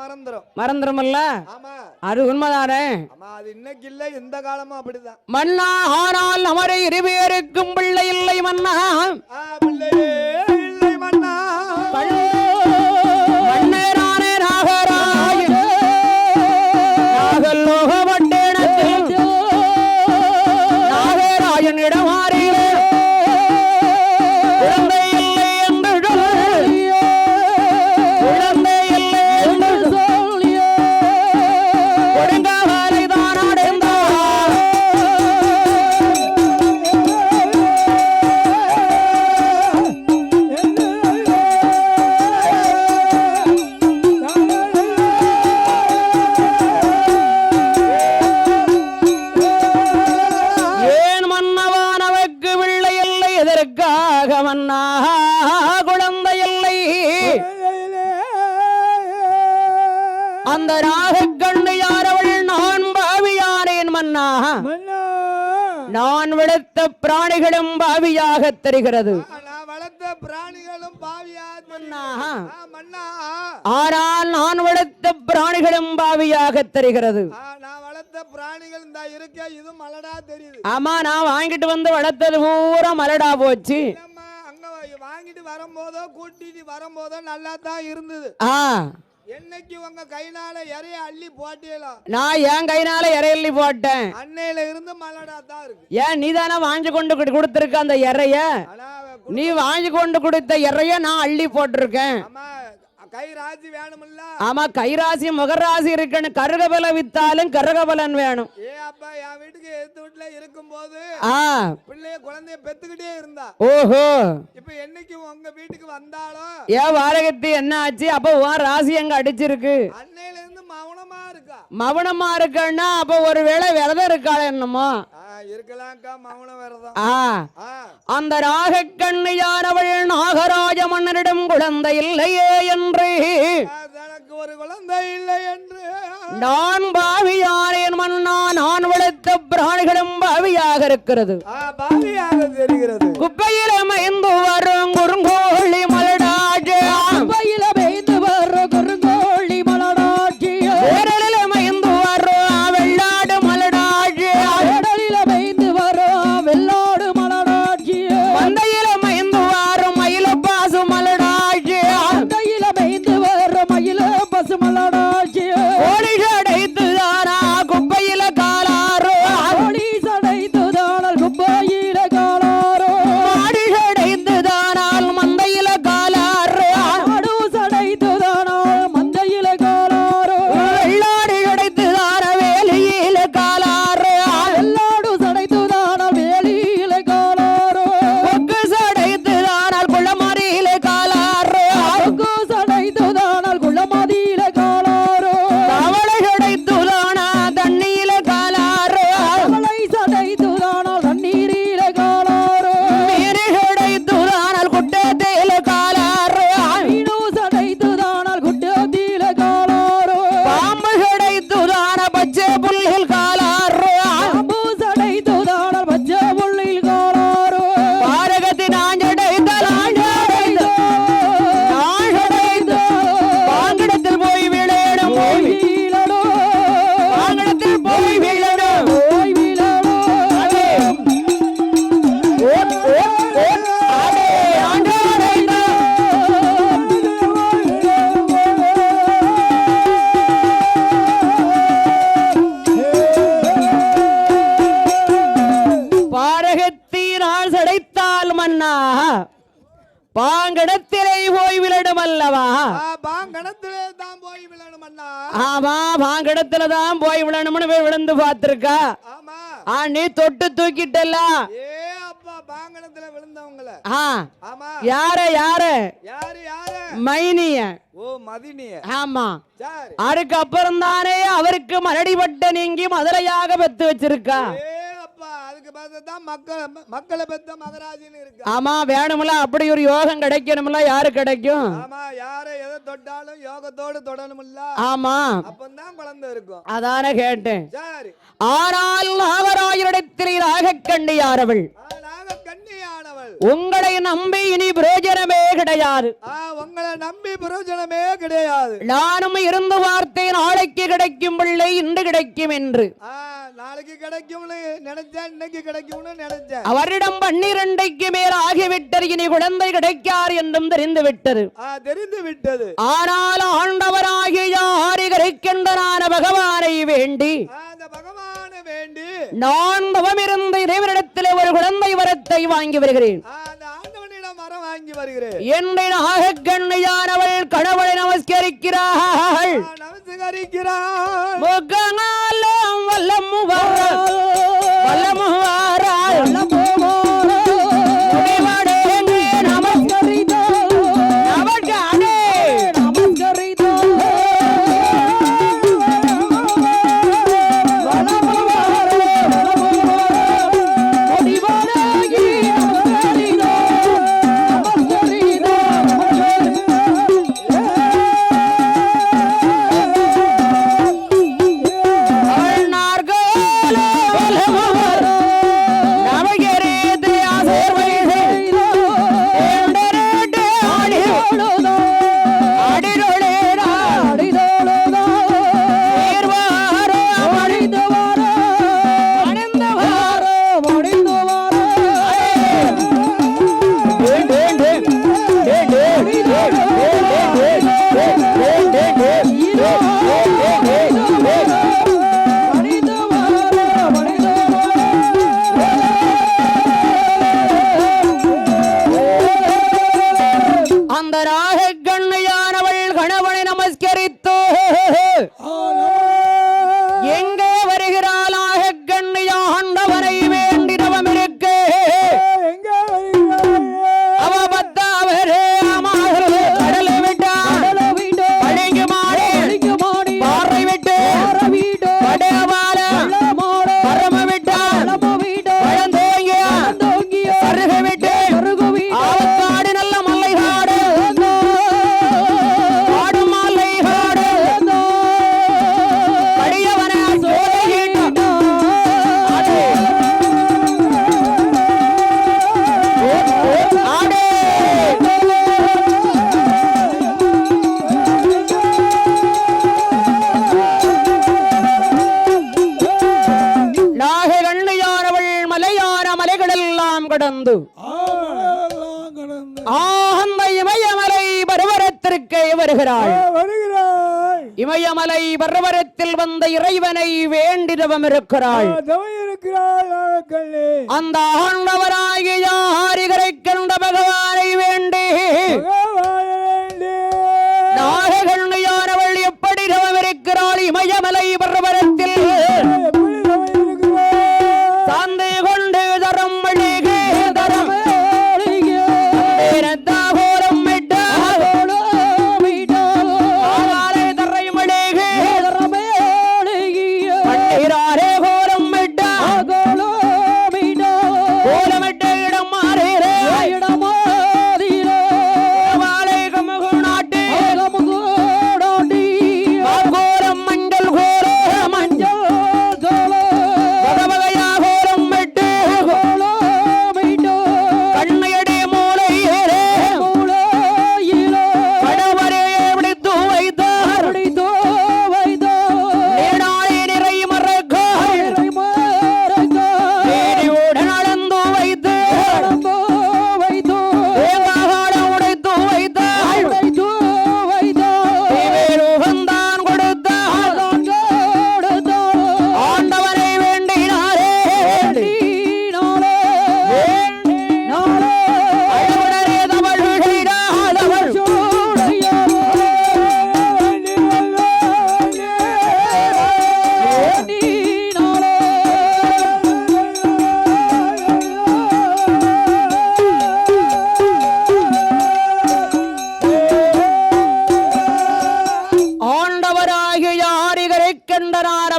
மறந்துருமல்ல ஆமா அது உண்மைதானே ஆமா அது இன்னைக்கு இல்ல இந்த காலமும் அப்படிதான் மன்னா ஆனால் அவரை இருவேருக்கும் பிள்ளை இல்லை மன்னா பிள்ளையே இல்லை மன்னா மன்னரானே நாகராயன் நாகலோகப்பட்டேனத்தில் நாகராயன் இடமாறிலே குழந்தை இல்லை என்று குழந்தை இல்லை என்று கொடுங்காலை தான் அடைந்தார் மன்னா குழந்தை இல்லை அந்த நாகக்கண்ணு யாரவள் நான் பாவியானேன் மன்னா நான் வளர்த்த பிராணிகளும் பாவியாக தெரிகிறது பிராணிகளும் ஆனால் நான் வளர்த்த பிராணிகளும் பாவியாக தெரிகிறது பிராணிகள் இந்த இருக்க இது மலடா தெரியுது ஆமா நான் வாங்கிட்டு வந்து வளர்த்தது பூரா மலடா போச்சு அங்க வாங்கிட்டு வரும்போதோ கூட்டிட்டு வரும்போதோ நல்லா தான் இருந்தது என்னைக்கு உங்க கைனால இறைய அள்ளி போட்டீங்களோ நான் என் கைனால இறையள்ளி போட்டேன். அன்னையில இருந்து மலடா தான் இருக்கு. ஏன் நீ தானே வாங்கி கொண்டு கொடுத்திருக்க அந்த இறைய? ஆனா நீ வாங்கி கொண்டு கொடுத்த இறைய நான் அள்ளி போட்டிருக்கேன். ஆமா கை ராசி வேணும்ல. ஆமா கைராசி முகராசி இருக்குன்னு கருகபல வித்தாலும் கரகபலன் வேணும். ஏ அப்பா என் வீட்டுக்கு எதிர்த்து வீட்டுல இருக்கும் போது பிள்ளைய குழந்தைய பெத்துக்கிட்டே இருந்தா. ஓஹோ இப்ப என்னைக்கு உங்க வீட்டுக்கு வந்தாலும் ஏன் வாரகத்தி என்ன ஆச்சு? அப்ப உன் ராசி எங்க அடிச்சிருக்கு? அன்னையில இருந்து மௌனமா இருக்கா. மௌனமா இருக்கன்னா அப்ப ஒருவேளை விரதம் இருக்காள என்னமோ? இருக்கலாம்க்கா மௌனம் விரதம். அந்த நாகக்கண்ணியானவள் நாகராஜ மன்னரிடம் குழந்தை இல்லையே என்று தனக்கு ஒரு குழந்தை இல்லை என்று நான் பாவியானேன் மன்னா, நான் வளர்த்த பிராணிகளும் பாவியாக இருக்கிறது. பாவியாக தெரிகிறது. குப்பையில மைந்து வரும் குறுங்கோழி மலடாஜே, குப்பையில மேய்ந்து வரும் குறுங்கோழி மலடாஜே, வேரலில மைந்து வரும் வெள்ளாடு மலடாஜே, வேடலில மேய்ந்து வரும் வெள்ளாடு மலடாஜே, மந்தையில மைந்து வரும் மயில பாசு மலடாஜே, மந்தையில மேய்ந்து வரும் மயில பசு மலடாஜே, ஓடி சடைத்து தானா குப்பையில காலாரோ, ஓடி சடைத்து தானால் குப்பையில காலாரோ, மாடி சடைத்து தானால் மந்தையில காலாரோ, ஆடு சடைத்து தானால் மந்தையில காலாரோ, வெள்ளாடு சடைத்து தான வேலியில காலாரோ, வெள்ளாடு சடைத்து தானால் வேலியில காலாரோ, கொக்கு சடைத்து தானால் குளமறியில காலாரோ, கொக்கு சடைத்து தானால் குளமதியில காலாரோ, தவளை சடைத்து தானா தண்ணியில காலாரோ, அவளை சடைத்து தானால் தண்ணீரில காலாரோ, மீறி சடைத்து தானால் குட்டத்தில காலாரோ, மீனு சடைத்து தானால் குட்டத்தில காலாரோ, பாம்பு சடைத்து தான பச்சை புல்லில் காலாரோ, பாம்பு சடைத்து தானால் பச்சை புல்லில் காலாரோ, பாரகத்தின் ஆஞ்சடைத்தல் ஆஞ்சடைத்தல் ஆஞ்சடைத்தல் பாங்கிடத்தில் போய் விழணும் வீழடோ, பாங்கிடத்தில் போய் விழணும் போய் வீழடோ, ஓட் ஓட் ஓட் ஆடே ஆண்டடைத்தல் பாரகத்தினால் சடைத்தால் மன்னா பாங்கடத்திலே போய் விழடும் அல்லவா? பாங்கணத்திலே தான் போய் விழணும் அண்ணா. ஆமா பாங்கடத்துல தான் போய் விழணும்னு போய் விழுந்து பார்த்திருக்கா. ஆமா நீ தொட்டு தூக்கிட்டல்ல. ஏ அப்பா பாங்கணத்துல விழுந்தவங்கள. ஆமா யாரு யாரு? யாரு யாரு? மைனிய. ஓ மதினிய. ஆமா சரி. அதுக்கு அப்புறம் தானே அவருக்கு மலடிபட்ட நீங்கி மதுரையாக பெத்து வச்சிருக்கா. ஏ அப்பா அதுக்கு பார்த்தா மக்களை பெத்த மகராஜின்னு இருக்கு. ஆமா வேணும்ல, அப்படி ஒரு யோகம் கிடைக்கணும்ல. யாரு கிடைக்கும்? ஆமா யாரை எதை தொட்டாலும் யோகத்தோடு தொடணும்ல. ஆமா அப்பந்தான் குழந்தை இருக்கும். அதான கேட்டேன். சரி. ஆனால் நாகராஜனிடத்தில் ராகக்கண்ணியாரவள் கண்ணியானவள் உங்களை நம்பி இனி பிரயோஜனமே கிடையாது. உங்களை நம்பி பிரயோஜனமே கிடையாது. நானும் இருந்து பார்த்தேன் நாளைக்கு கிடைக்கும் பிள்ளை இன்று கிடைக்கும் என்று. நாளைக்கு கிடைக்கும்னு நினைச்சேன், இன்னைக்கு கிடைக்கும்னு நினைச்சேன். அவரிடம் 12க்கு மேல் ஆகிவிட்டது, இனி குழந்தை கிடைக்கார் என்றும் தெரிந்து விட்டது. தெரிந்து விட்டது. ஆனால் ஆண்டவராகிய யாரை கிடைக்கின்றனான பகவானை வேண்டி பகவானை வேண்டி நான் தவமிருந்த இறைவனிடத்திலே ஒரு குழந்தை வரத்தை வாங்கி வருகிறேன். ஆண்டவனிடம் வரம் வாங்கி வருகிறேன். என்னை நாகக்கண்ணியானவள் கடவுளை நமஸ்கரிக்கிறாள். நமஸ்கரிக்கிறாள். முகங்காலம் வல்லமுவாராள் வல்லமுவாராள் முடிவடேங்கே நமஸ்கரித்தோ நமஸ்காரே நமஸ்கரித்தோ முடிவடேங்கே நமஸ்கரித்தோ நமஸ்கரித்தோ அருணார்கோல வல்லமுவாராள் அந்த நாகக்கண்ணியானவள் கணவனை நமஸ்கரித்தோ எங்கே வருகிறாள் நாகக்கண்ணியா ஆண்டவனை வேண்டினவம் இருக்கு அவ பத்தாவரே கடலை விட்டார் பழங்கி மாடி பாறை விட்டு படையவால பரம விட்டார் பழந்தோங்கிய சருக விட்டு ஆவக்காடு நல்ல மல்லைகாடு ஆடு மல்லைகாடு படியவன நாகக்கண்ணியானவள் மலையான மலைகளெல்லாம் கடந்து அந்த இமயமலை பருவரத்திற்கு வருகிறாள். இமயமலை பருவரத்தில் வந்த இறைவனை வேண்டிடவம் இருக்கிறாள். அந்த ஆண்டவராகிய ஆரிகரை கண்ட பகவானை வேண்டி நாகக்கண்ணியானவள் எப்படி தவம் இருக்கிறாள்? இமயமலை பருவரத்தில் சாந்தி கொண்டு தரம் மளிகை தரம்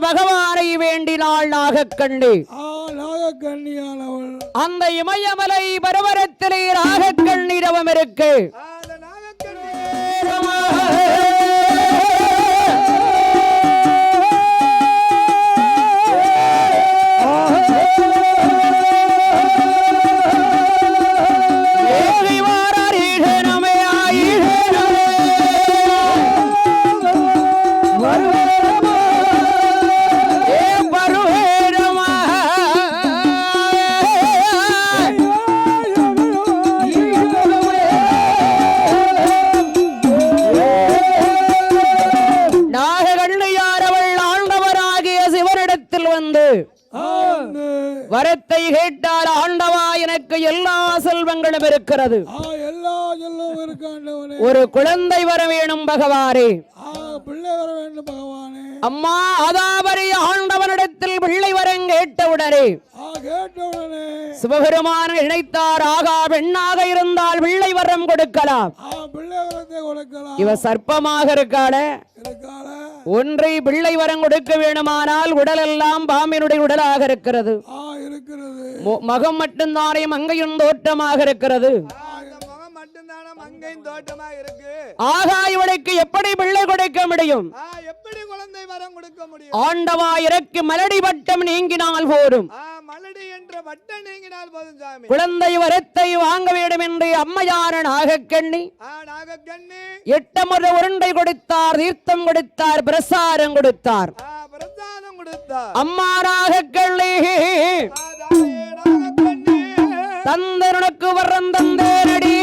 பகவானை வேண்டினாள் நாகக்கண்ணி. அந்த இமயமலை பருவரத்திலே நாகக்கண்ணி தவம் இருக்கு. வரத்தை கேட்டால் ஆண்டவா எனக்கு எல்லா செல்வங்களும் இருக்கிறது, ஒரு குழந்தை வர வேணும் பகவானே. அம்மா அதாவரி ஆண்டவனிடத்தில் பிள்ளை வரம் கேட்டவுடனே சிவபெருமான் நினைத்தார், ஆகா பெண்ணாக இருந்தால் பிள்ளை வரம் கொடுக்கலாம். இவ சர்ப்பமாக இருக்காள, ஒன்றை பிள்ளை வரம் கொடுக்க வேணுமானால் உடல் எல்லாம் பாம்பினுடைய உடலாக இருக்கிறது, மகம் மட்டும்தானே மங்கையின் தோற்றமாக இருக்கிறது. ஆகா இவளுக்கு எப்படி பிள்ளை கொடுக்க முடியும்? ஆண்டவா இறக்கு மலடி வட்டம் நீங்கினால் போரும், குழந்தை வரத்தை வாங்க வேண்டும் என்று அம்மையான நாகக்கண்ணி 8 முறை உருண்டை கொடுத்தார், தீர்த்தம் கொடுத்தார், பிரசாரம் கொடுத்தார். அம்மா நாகக்கண்ணி தந்தனுக்கு வரம் தந்தேனடி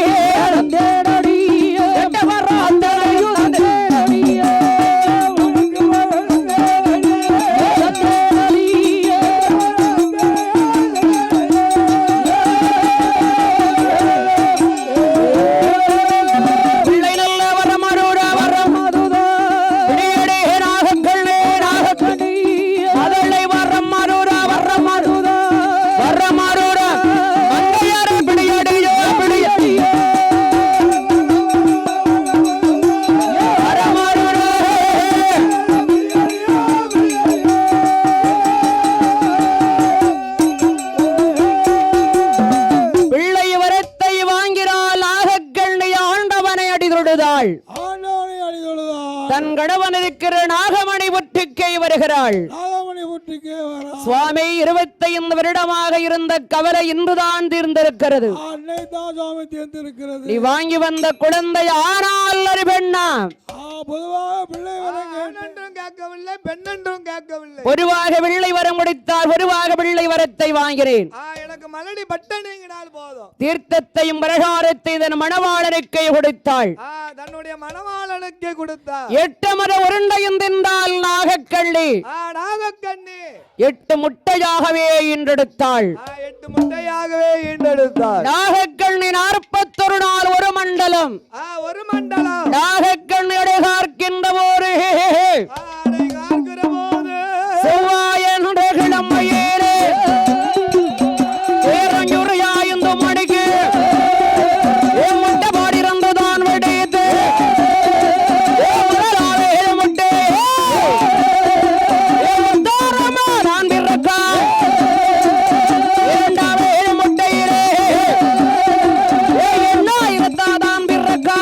அடிதொடுதாள் ஆண்டவனை அடிதொழுதாள் தன் கணவன் இருக்கிற நாகமணி புற்றுக்கை வருகிறாள் நாகமணி புற்றுக்கே வர சுவாமி 25 வருடமாக இருந்த கவலை இன்றுதான் தீர்ந்திருக்கிறது அன்னை தான் சுவாமி தேர்ந்திருக்கிறது நீ வாங்கி வந்த குழந்தை ஆனால் ஒரு பெண்ணா பொதுவாக பிள்ளை வரம் ஆணென்றும் கேட்கவில்லை பெண்ணென்றும் கேட்கவில்லை பொதுவாக பிள்ளை வரம் கொடுத்தால் பொதுவாக பிள்ளை வரத்தை வாங்கிறேன் எனக்கு மலடி பட்டணிங்கினால் போதும் தீர்த்தத்தையும் பிரகாரத்தை தன் மணவாளனுக்கு கொடுத்தாள் தன்னுடைய மணவாளனுக்கு கொடுத்தா 8 மத உருண்டையும் தின்றால் நாகக்கள்ளி நாகக்கண்ணி 8 முட்டையாகவே ஈன்றெடுத்தாள் 8 முட்டையாகவே ஈன்றெடுத்தாள் நாகக்கண்ணி 41 நாள் ஒரு மண்டலம் ஒரு மண்டலம் நாகக்கண்ணி அடைகார்க்கின்ற போது செவ்வாயன் கிழமையேறே பேரஞ்சுரையாய்ந்து மணிக்கு முட்டை பாடிறந்துதான் வெடித்து முட்டை நான் பிறக்கா இரண்டாவே முட்டையிலே என்ன இருத்தாதான் பிறக்கா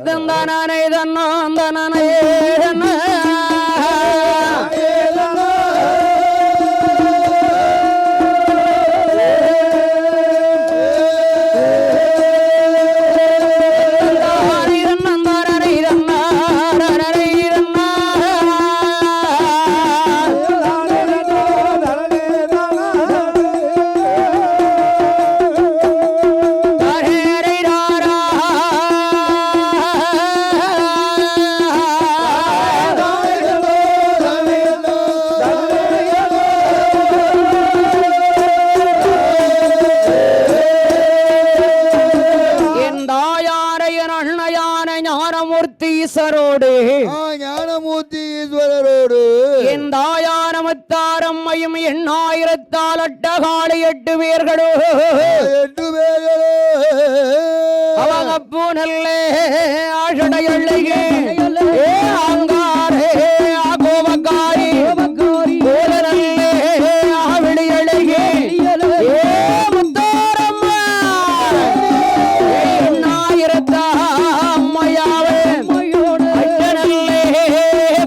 தந்தானே தன்னான் தனனே ஞானமூர்த்தி ஈஸ்வரரோடு பேரோடு என் தாயான முத்தாரம்மையும் 8000 அட்டகாளி 8 பேர்களோ 8 பேரோடு அவங்க பூனல்லே ஆஷடையள்ளையே ஏ அங்காரே கோபக்காரி கோலனல்லே ஆவிடியள்ளையே ஏ முத்தாரம்மா 8000 அம்மையாவே அச்சனல்லே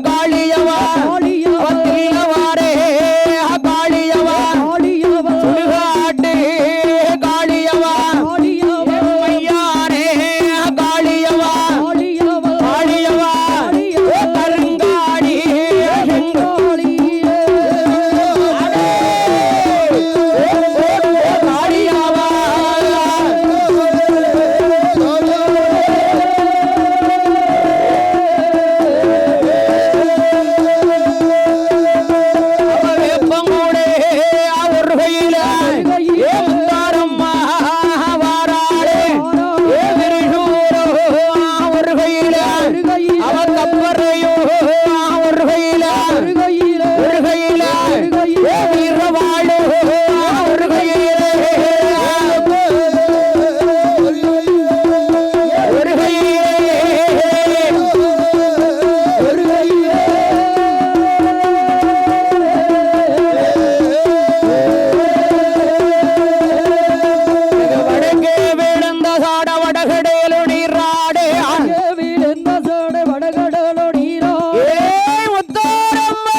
காளியவா அவத்தில்லவாரே காளியவா சுடுகாட்டு காளியவா எம்மையாரே காளியவா காளியவா கருங்காடி காளியவா வேப்பங்கூடே அவர் கையில ஏ முத்தாரம்மா வாராளே ஏ விரிசூரோ அவர் கையில அவர் கப்பரையோ அவர் கையில ஒரு கையில ஏ வீரவாழோ அவர் கையில ஒரு கையில வடக்கே விழுந்த சாட வடகடேலு நீராடே ஏ முத்தாரம்மா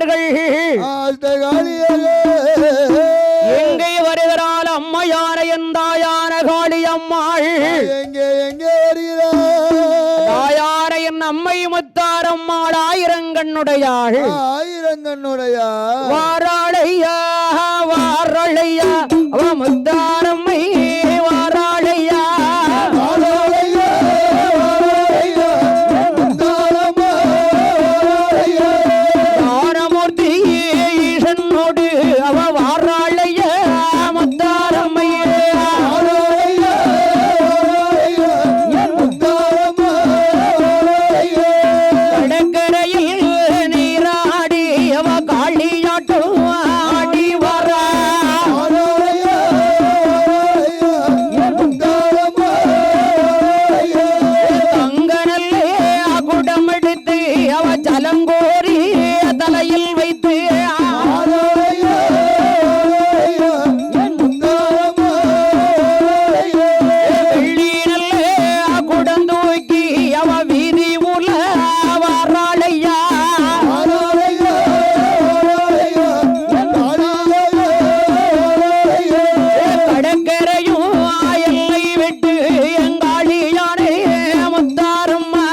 வருகிறார்கள் எங்கே வருகிறாள் அம்மையான என் தாயான காளி அம்மாள் எங்கே வருகிறார் தாயான என் அம்மை முத்தாரம்மாள் ஆயிரங்கண்ணுடையாள் வாராளையா வாராளையா அவ முத்தாரம்மை வாராளையா தானமூர்த்தி ஈசனோடு அவ வாராளையா முத்தாரம்மையே கடற்கரையில் நீராடி அவ காளியாட்டம் ஆடி வரா தங்கனல்லே குடம் எடுத்து அவ ஜலங்கோரி தலையில் வைத்து வெள்ளினல்லே குடம் தூக்கி அவ வீதி உல வாராளையா கடற்கரையும் எல்லை விட்டு எங்காளியானே முத்தாரம்மா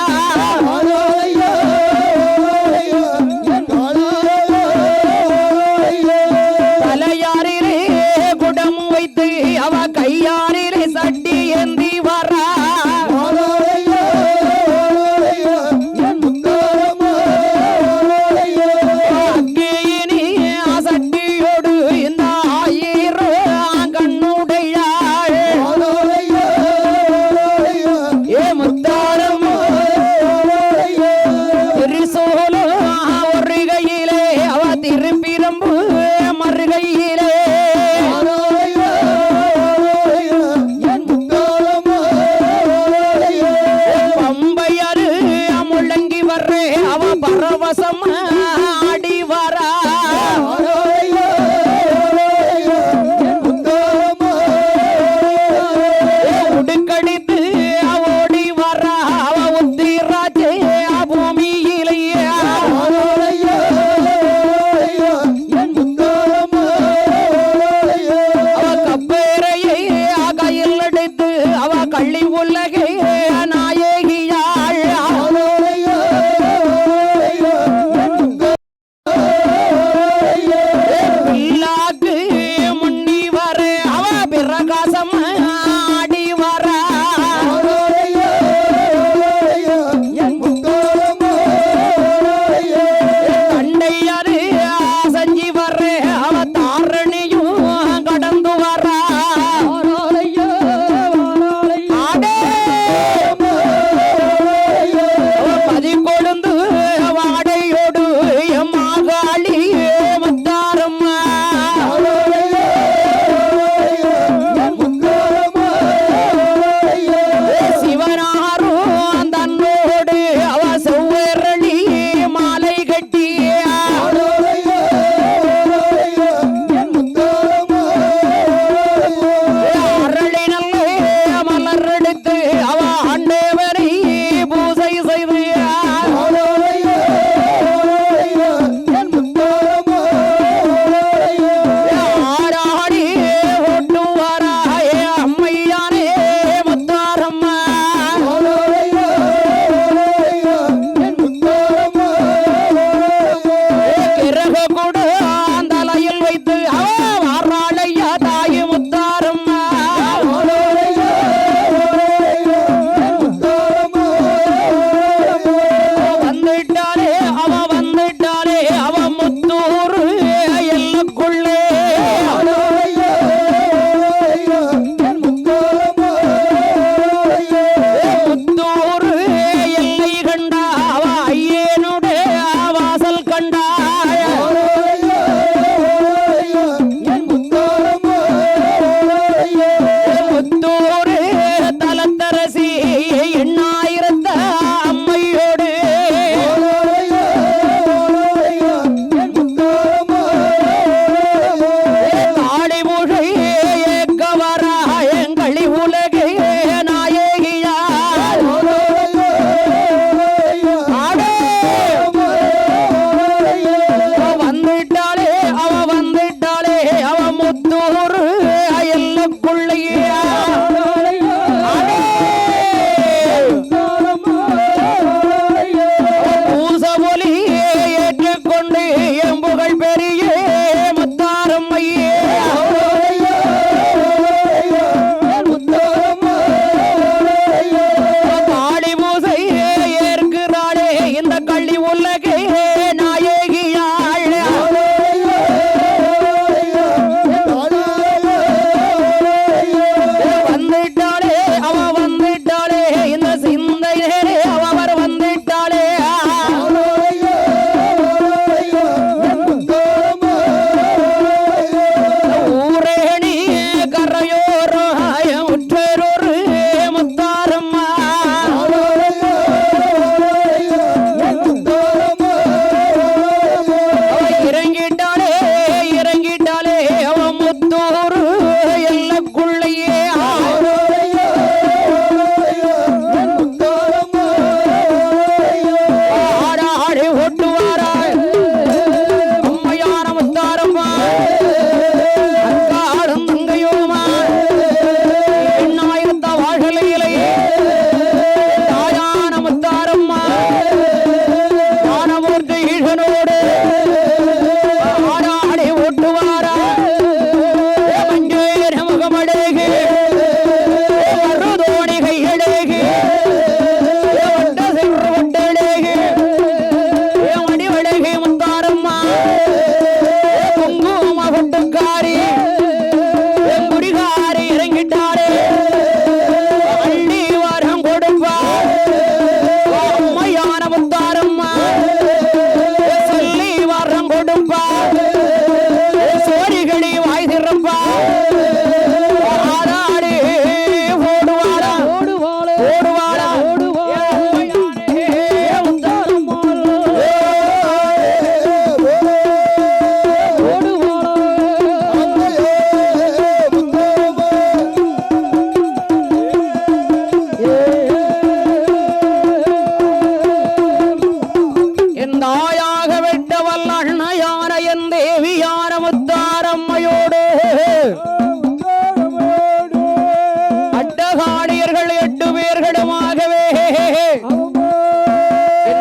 அட்டகாளியர்கள் 8 பேர்களுமாகவே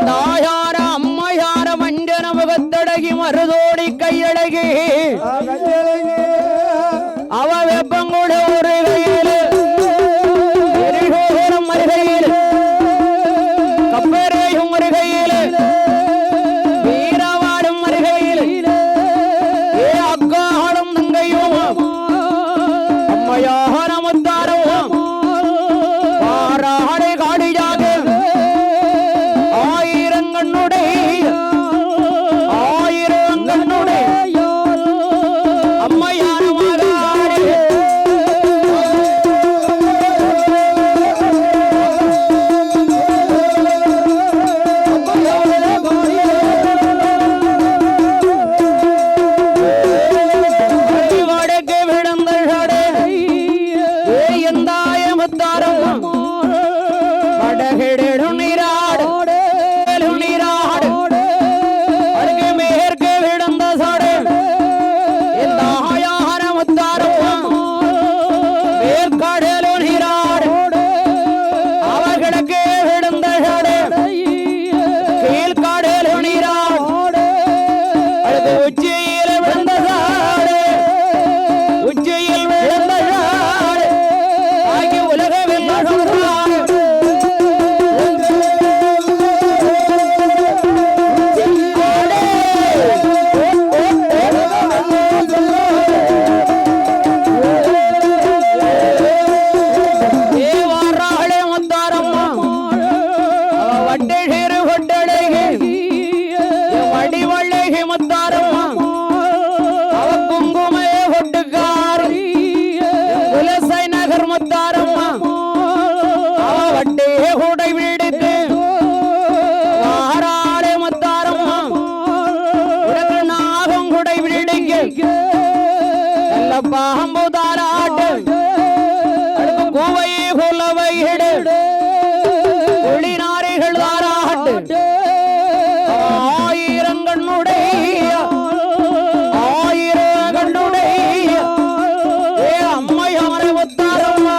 தாயார அம்மையார மஞ்சன முகத்தடகி மருதோடி கையழகி அவ வெப்பங்கூட ஒரு கையில் எரிகோரம் மருகையில் கப்பரையும் மருகையில் வீரவாடும் மருகையில் ஏ அக்காடும் தங்கையும் அம்மையாக நமத்தாரும் பாராடை காடியாக ஆயிரங்கண்ணுடைய அம்மையான மகாடி வடக்கு விழுந்தே எந்தாய முத்தாரம் வடகிடும் நீராடு நீராடு அருகே மேற்கு விழுந்த சாடு எந்தாயான முத்தாரம் மேற்காடலும் நீராடு அவர்களுக்கு விழுந்த சாடு கீழ்காடலும் நீராடு அடுத்து உச்சியில் விழுந்த சாடு உச்சியில் விழுந்த சாடு ஆகி உலகவில் தேவாராளே முத்தாரம்மா வட்டேறு கொட்டழகி வடிவள்ளகி முத்தாரம்மா அவ குங்குமே கொட்டுக்காரி குலசை நகர் முத்தாரம்மா அவ வட்டே கூடை வீடுக்கு வாராளே முத்தாரம்மா உனக்கு நாகம் குடை வீடுக்கு நல்ல பாம்பு தாராட்டு அடுத்து கோவை குலவை இடு ஒளிநாரைகள் தாராட்டு ஆயிரங்கண்ணுடைய ஏ அம்மையான முத்தாரம்மா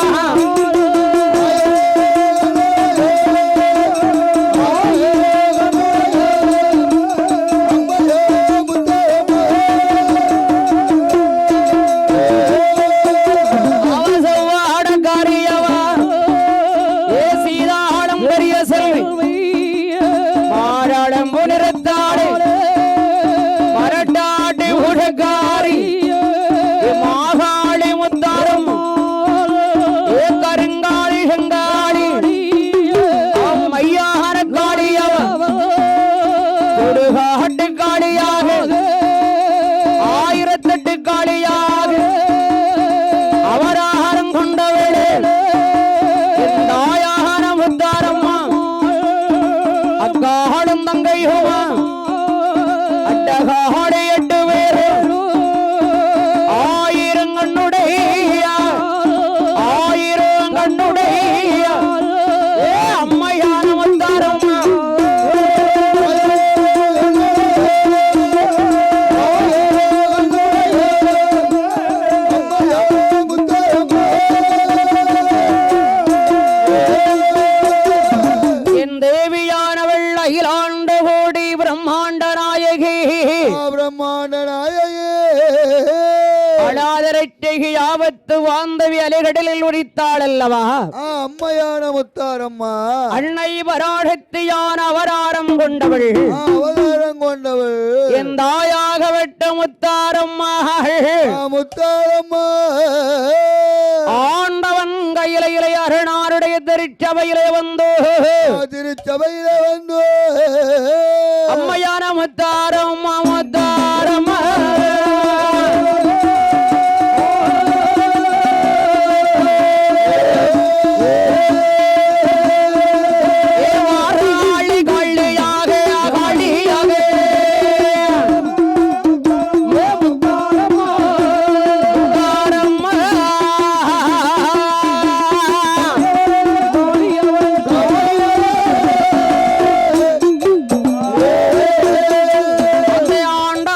அவ செவ்வாடக்காரியவா ஏ சீதாடம் பெரிய செல்வி மாறாடம் புனிரத்தாடு மரட்டாட்டி உடக்காரி மாகாளி முத்தாரம் ஏ கருங்காளி செங்காளி ஐயார காளியவ கொடுகாட்டு காளியாக 1008 காளியாக அவராரம் கொண்டவளே தாயான முத்தாரம்மா அக்காடும் தங்கையுமா அட்டகாடு 8 பேரு ஆயிரங்கண்ணுடைய ஏ அம்மையான முத்தாரம்மா என் தேவியானவள் அகிலாண்ட கோடி பிரம்மாண்ட நாயகி பிரம்மாண்ட நாயகி அடாதரட்டைகி ஆபத்து வாந்தவி அலைகடலில் உரித்தாள் அல்லவா அம்மையான முத்தாரம்மா அன்னை வராடத்தியான அவதாரம் கொண்டவள் அவதாரம் கொண்டவள் என் தாயாக வெட்ட முத்தாரம்மா முத்தாரம்மா ஆண்டவன் கையில இலை அருணாருடைய திருச்சபையிலே வந்து திருச்சபையில வந்து அம்மையான முத்தாரம்மா முத்தாரம்மா ஆண்ட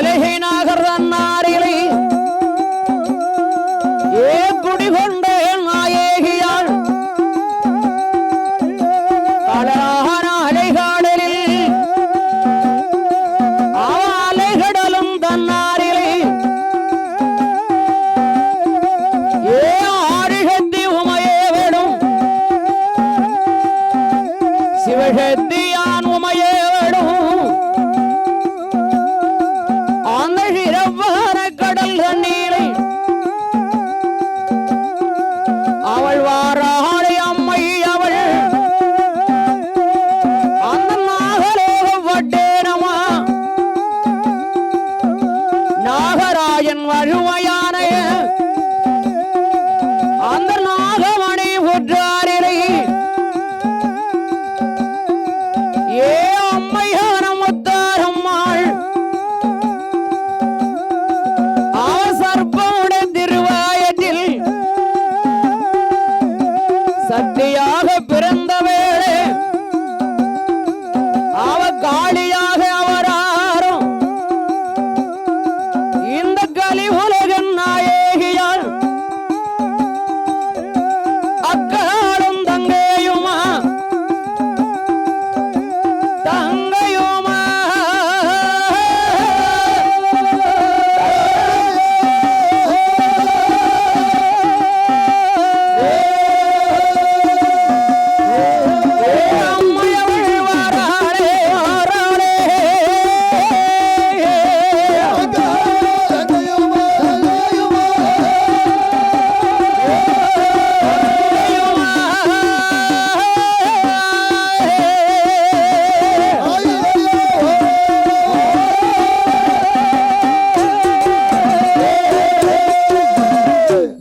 உலகை நாகர் தன்னாரிலை ஏ குடிகொண்ட நாயகியாள் அழகான அலைகாடலில் அலைகடலும் தன்னாரிலை ஏ ஆரிகத்தி உமையே வேடும் சிவசக்தியான் உமையே வேடும் அந்த இரவான கடல் தண்ணீரை அவள் வாராளி அம்மை அவள் அந்த நாகலோகம் வட்டேனமா நாகராஜன் வழுமையான அந்த நாகமணி புற்றாரிலை ஏ அம்மையான முத்தாரம்மாள் சர்ப்பமுடைய திருவாயத்தில் சக்தியாக பிறந்த வேளை அவ காளியாக அவராரும் இந்த கலி உலகன் நாயகியால் அக்காலும் தங்கையுமா தங்கையுமா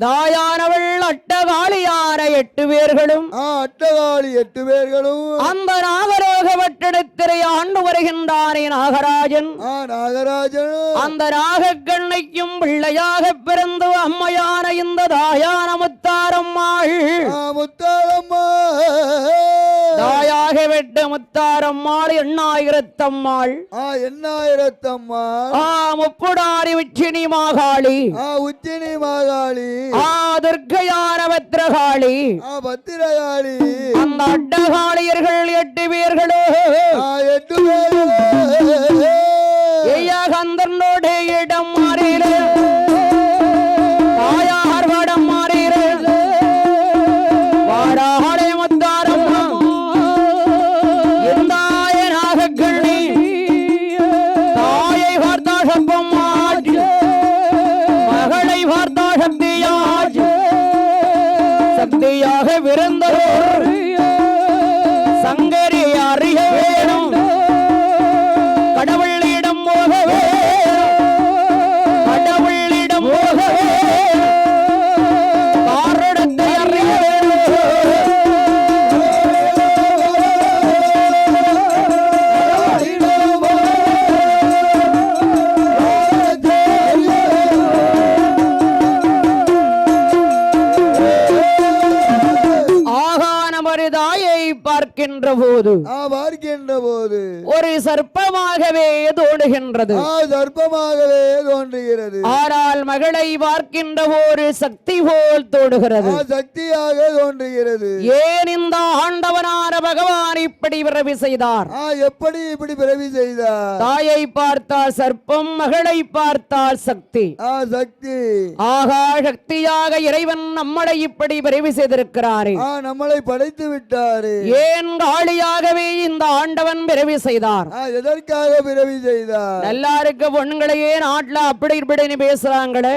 தாயானவள் அட்டகாளியான 8 பேர்களும் அட்டகாளி 8 பேர்களும் அந்த நாகலோக வட்டெடுத்திரை ஆண்டு வருகின்றானே நாகராஜன் நாகராஜன் அந்த நாகக்கண்ணைக்கும் பிள்ளையாக பிறந்து அம்மையான இந்த தாயான முத்தாரம்மாள் முத்தாரம்மா தாயாக வெட்டு முத்தாரம்மாள் 8000 எண்ணாயிரத்தம்மா முப்புடாரி உச்சினி மாகாளி உச்சினி மாகாளி துர்க்கையான பத்திரகாளி பத்திரகாளி அந்த அட்டகாளியர்கள் 8 பேர்களோ 8 பேர்கள் கந்தனோட இடம் மாறில தாயார் வடம் மாறில வாராளே முத்தாரம்மா எந்தாய நாகக்கண்ணி தாயை பார்த்தா சப்பம்மாள் மகளை பார்த்தா சக்தியாள் சக்தியாக விருந்தோர் சங்கரி அறிய வேணும் கடவுளிடம் போகவே கடவுளிடம் போகவே காரணத்தை அறிய பார்க்கின்ற போது ஒரு சர்ப்பமாகவே தோன்றுகின்றது ஆனால் மகளை பார்க்கின்ற ஒரு சக்தி போல் தோன்றுகிறது சக்தியாக தோன்றுகிறது ஏன் இந்த ஆண்டவனான பகவான் இப்படி பிறவி செய்தார் எப்படி இப்படி பிறவி செய்தார் தாயை பார்த்தால் சர்ப்பம் மகளை பார்த்தால் சக்தி சக்தி ஆகா சக்தியாக இறைவன் நம்மளை இப்படி பிறவி செய்திருக்கிறாரே நம்மளை படைத்து விட்டாரு ஏன் காளியாகவே இந்த ஆண்டவன் பிறவி செய்தார் எதற்காக பிறவி செய்தார் நல்லா இருக்க பொண்ணுங்களையே நாட்டுல அப்படி இப்படின்னு பேசுறாங்களே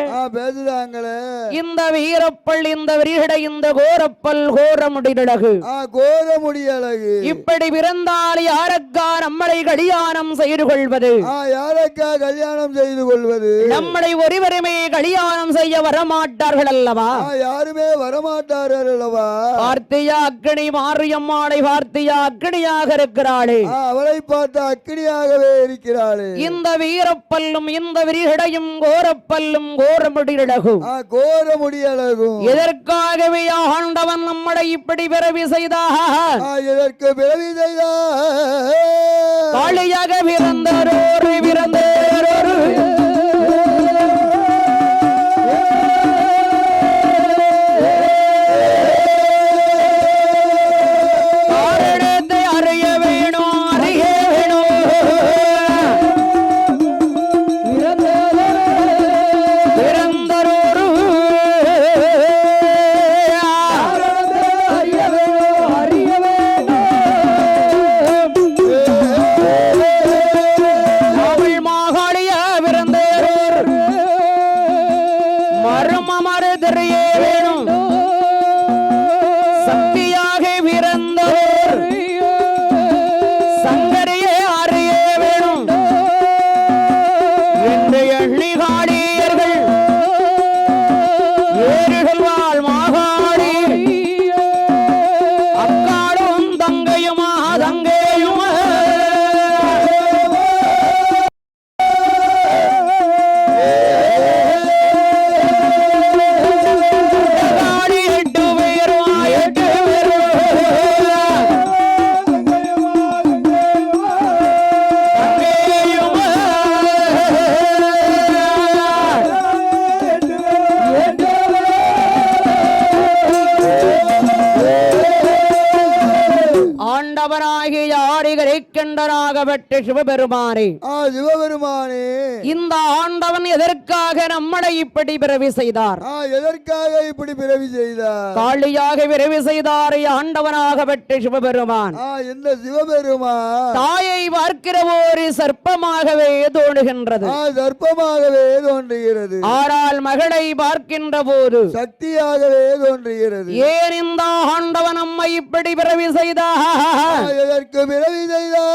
இந்த வீரப்பல் இந்த விரிகடை இந்த கோரப்பல் கோரமுடியழகு கோரமுடியழகு இப்படி பிறந்தால் யாருக்கா நம்மளை கல்யாணம் செய்து கொள்வது யாருக்கா கல்யாணம் செய்து கொள்வது நம்மளை ஒருவருமே கல்யாணம் செய்ய வரமாட்டார்கள் அல்லவா யாருமே வரமாட்டார்கள் அல்லவா பார்த்தியா அக்கினி மாரியம்மாளை பார்த்தியா அக்கினியாக இருக்கிறாளே அவளை பார்த்து அக்கினியாகவே இருக்கிறாளே இந்த வீரப்பல்லும் இந்த விரிகடையும் கோரப்பல்லும் கோரமுடியழகும் கோரமுடியழகும் எதற்காகவே ஆண்டவன் நம்மளை இப்படி பிறவி செய்தார் எதற்கு பிறவி செய்தார் காளியாக பிறந்தரோரு தெரிய வேணும் சக்தியாக பிறந்தவர் சங்கரியே அறிய வேணும் என்று எண்ணி காளியர்கள் ஏறுகள் வாழ் மாகாளி அக்காலும் தங்கையுமா தங்கையுமா ஆண்டவனாகி யாரிகரை கண்டனாகப்பட்ட சிவபெருமானே சிவபெருமானே இந்த ஆண்டவன் எதற்காக நம்மளை இப்படி பிறவி செய்தார் எதற்காக இப்படி பிறவி செய்தார் காளியாக பிறவி செய்தார் ஆண்டவனாகப்பட்ட சிவபெருமான் இந்த சிவபெருமான் தாயை பார்க்கிற ஒரு சர்ப்பமாகவே தோணுகின்றது சர்ப்பமாகவே தோன்றுகிறது ஆனால் மகளை பார்க்கின்ற போது சக்தியாகவே தோன்றுகிறது ஏன் இந்த ஆண்டவன் நம்மை இப்படி பிறவி செய்தார் எதற்கு பிறவி செய்தார்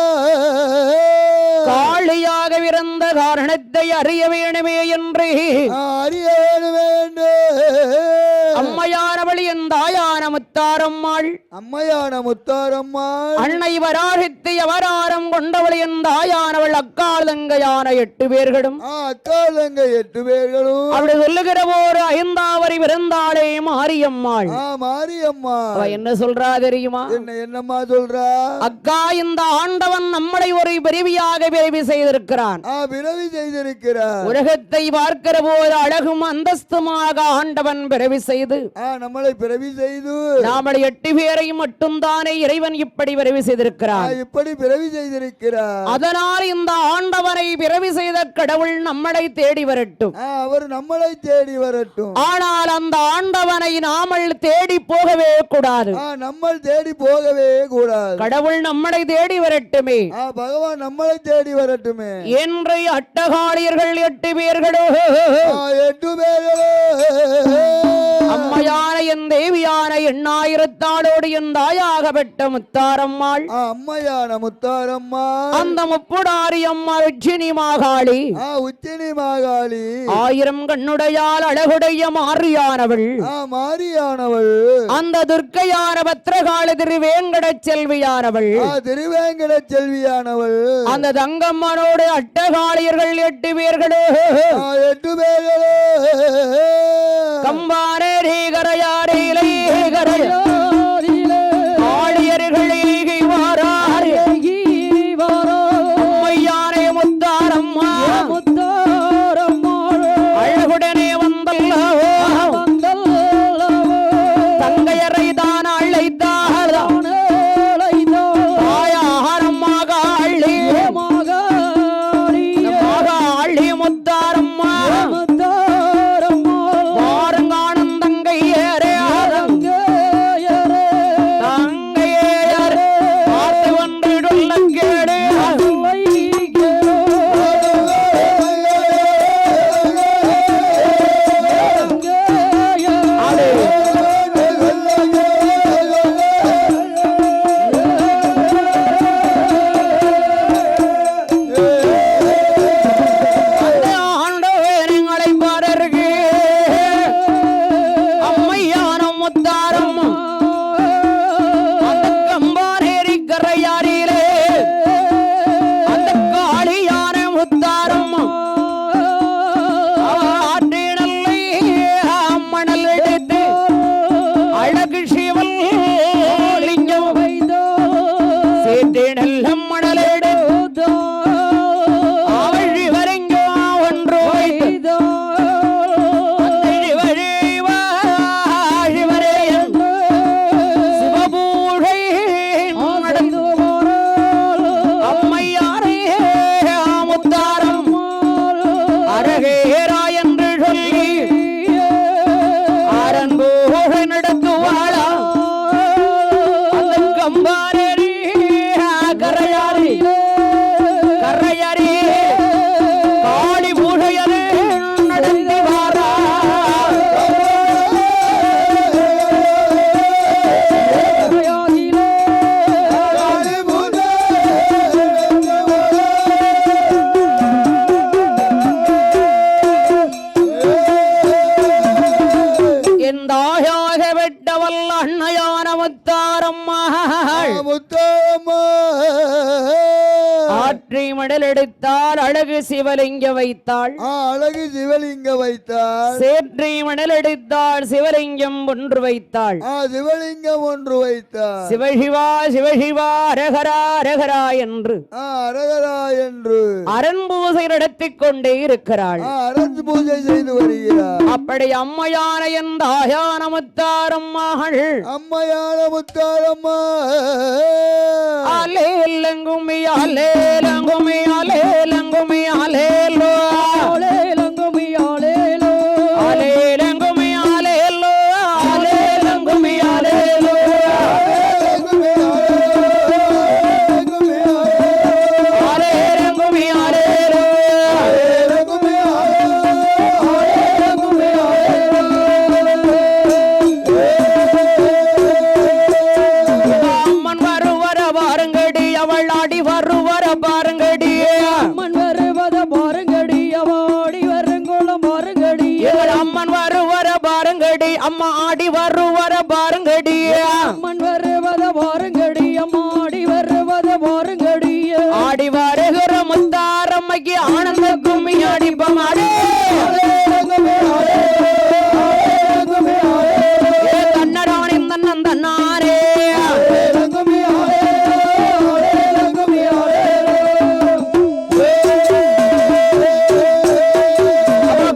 காளியாக பிறந்த காரணத்தை அறிய வேணுமே என்று அறிய வேணுமே என்று அம்மையானவள் என் தாயான முத்தாரம்மாள் அம்மையான முத்தாரம்மாள் அன்னை வராகித்து அவதாரம் கொண்டவள் என் தாயானவள் அக்கால் தங்கையான 8 பேர்களும் அக்கால் தங்கை 8 பேர்களும் அப்படி சொல்லுகிற போது 5ஆவது பிறந்தாளே மாரியம்மாள் மாரியம்மா அவ என்ன சொல்றா தெரியுமா என்னம்மா சொல்றா அக்கா இந்த ஆண்டவன் நம்மளை ஒரு பிறவியாக பிறவி செய்திருக்கிறான் பிறவி செய்திருக்கிறார் உலகத்தை பார்க்கிற போது அழகும் அந்தஸ்துமாக ஆண்டவன் பிறவி செய்து நம்மளை பிறவி செய்து நாமளை 8 பேரையும் மட்டும்தானே இறைவன் இப்படி பிறவி செய்திருக்கிறார் இப்படி பிறவி செய்திருக்கிறார் அதனால் இந்த ஆண்டவனை பிறவி செய்த கடவுள் நம்மளை தேடி வரட்டும் அவர் நம்மளை தேடி வரட்டும் ஆனால் அந்த ஆண்டவனை நாமல் தேடி போகவே கூடாது நம்ம தேடி போகவே கூடாது கடவுள் நம்மளை தேடி வரட்டுமே பகவான் நம்மளை தேடி வரட்டுமே என்று அட்டகாளியர்கள் 8 பேர்களோ 8 பேர்களோ அம்மையான என் தேவியான 8000 என் தாயாகப்பட்ட முத்தாரம்மாள் அம்மையான முத்தாரம்மா அந்த முப்புடாரி அம்மா உச்சினி மாகாளி உச்சினி மாகாளி 1000 கண்ணுடையால் அழகுடைய மாரியானவள் மாரியானவள் அந்த துர்க்கையான பத்ரகாளி திருவேங்கட செல்வியானவள் திருவேங்கட செல்வியானவள் அந்த தங்கம்மனோடு அட்டகாளியர்கள் 8 பேர்களோ 8 பேர்களோ கம்பாரே கரையாரிலே கரையாரிலே ஆளியர்களே வாராரே அம்மையாரே முத்தாரம்மா அழகுடனே வந்தல்லவோ தங்கையரை தான் அழைத்தார் தாயாரம்மாக ஆள்ளி முத்தாரம்மா முத்தாரம்மாள் முத்தாரம்மா ஆற்றி மடல் எடுத்தாள் அழகு சிவலிங்க வைத்தாள் அழகு சிவலிங்க வைத்தாள் சேற்றி மணல் எடுத்தாள் சிவலிங்கம் ஒன்று வைத்தாள் சிவலிங்கம் ஒன்று வைத்தாள் சிவசிவா சிவசிவா அரகரா அரகரா என்று அரகரா என்று அரண் பூசை நடத்திக் கொண்டே இருக்கிறாள் அரசு பூஜை செய்து வருகிறார் அப்படி அம்மையான எந்த ஆயான முத்தாரம்மாள் அம்மையான முத்தாரம்மா அலேலங்குமி அலேலங்குமி அலேலங்குமி அலேலோ ஆலேலங்குமி ஆலேலோ அலேலங்குமி அலேலோ அலேலங்குமி அலேலோ அலேலங்குமி அலேலோ அம்மன் வருவர பாருங்கடி அவள் ஆடி வருவர பாருங்கடி அம்மன் வருவத பாருங்கடி அவாடி வருங்குளம் பாருங்கடி இவள் அம்மன் வருவர பாருங்கடி அம்மா ஆடி வருவர பாருங்கடி அம்மன் வருவத பாருங்கடி அம்மாடி வருவத பாருங்கடி ஆடி வருகிற முத்தாரம்மைக்கு ஆனந்த கும்மி அடிப்பம் அடே கண்ணடானி தன்னன் தன்னாரே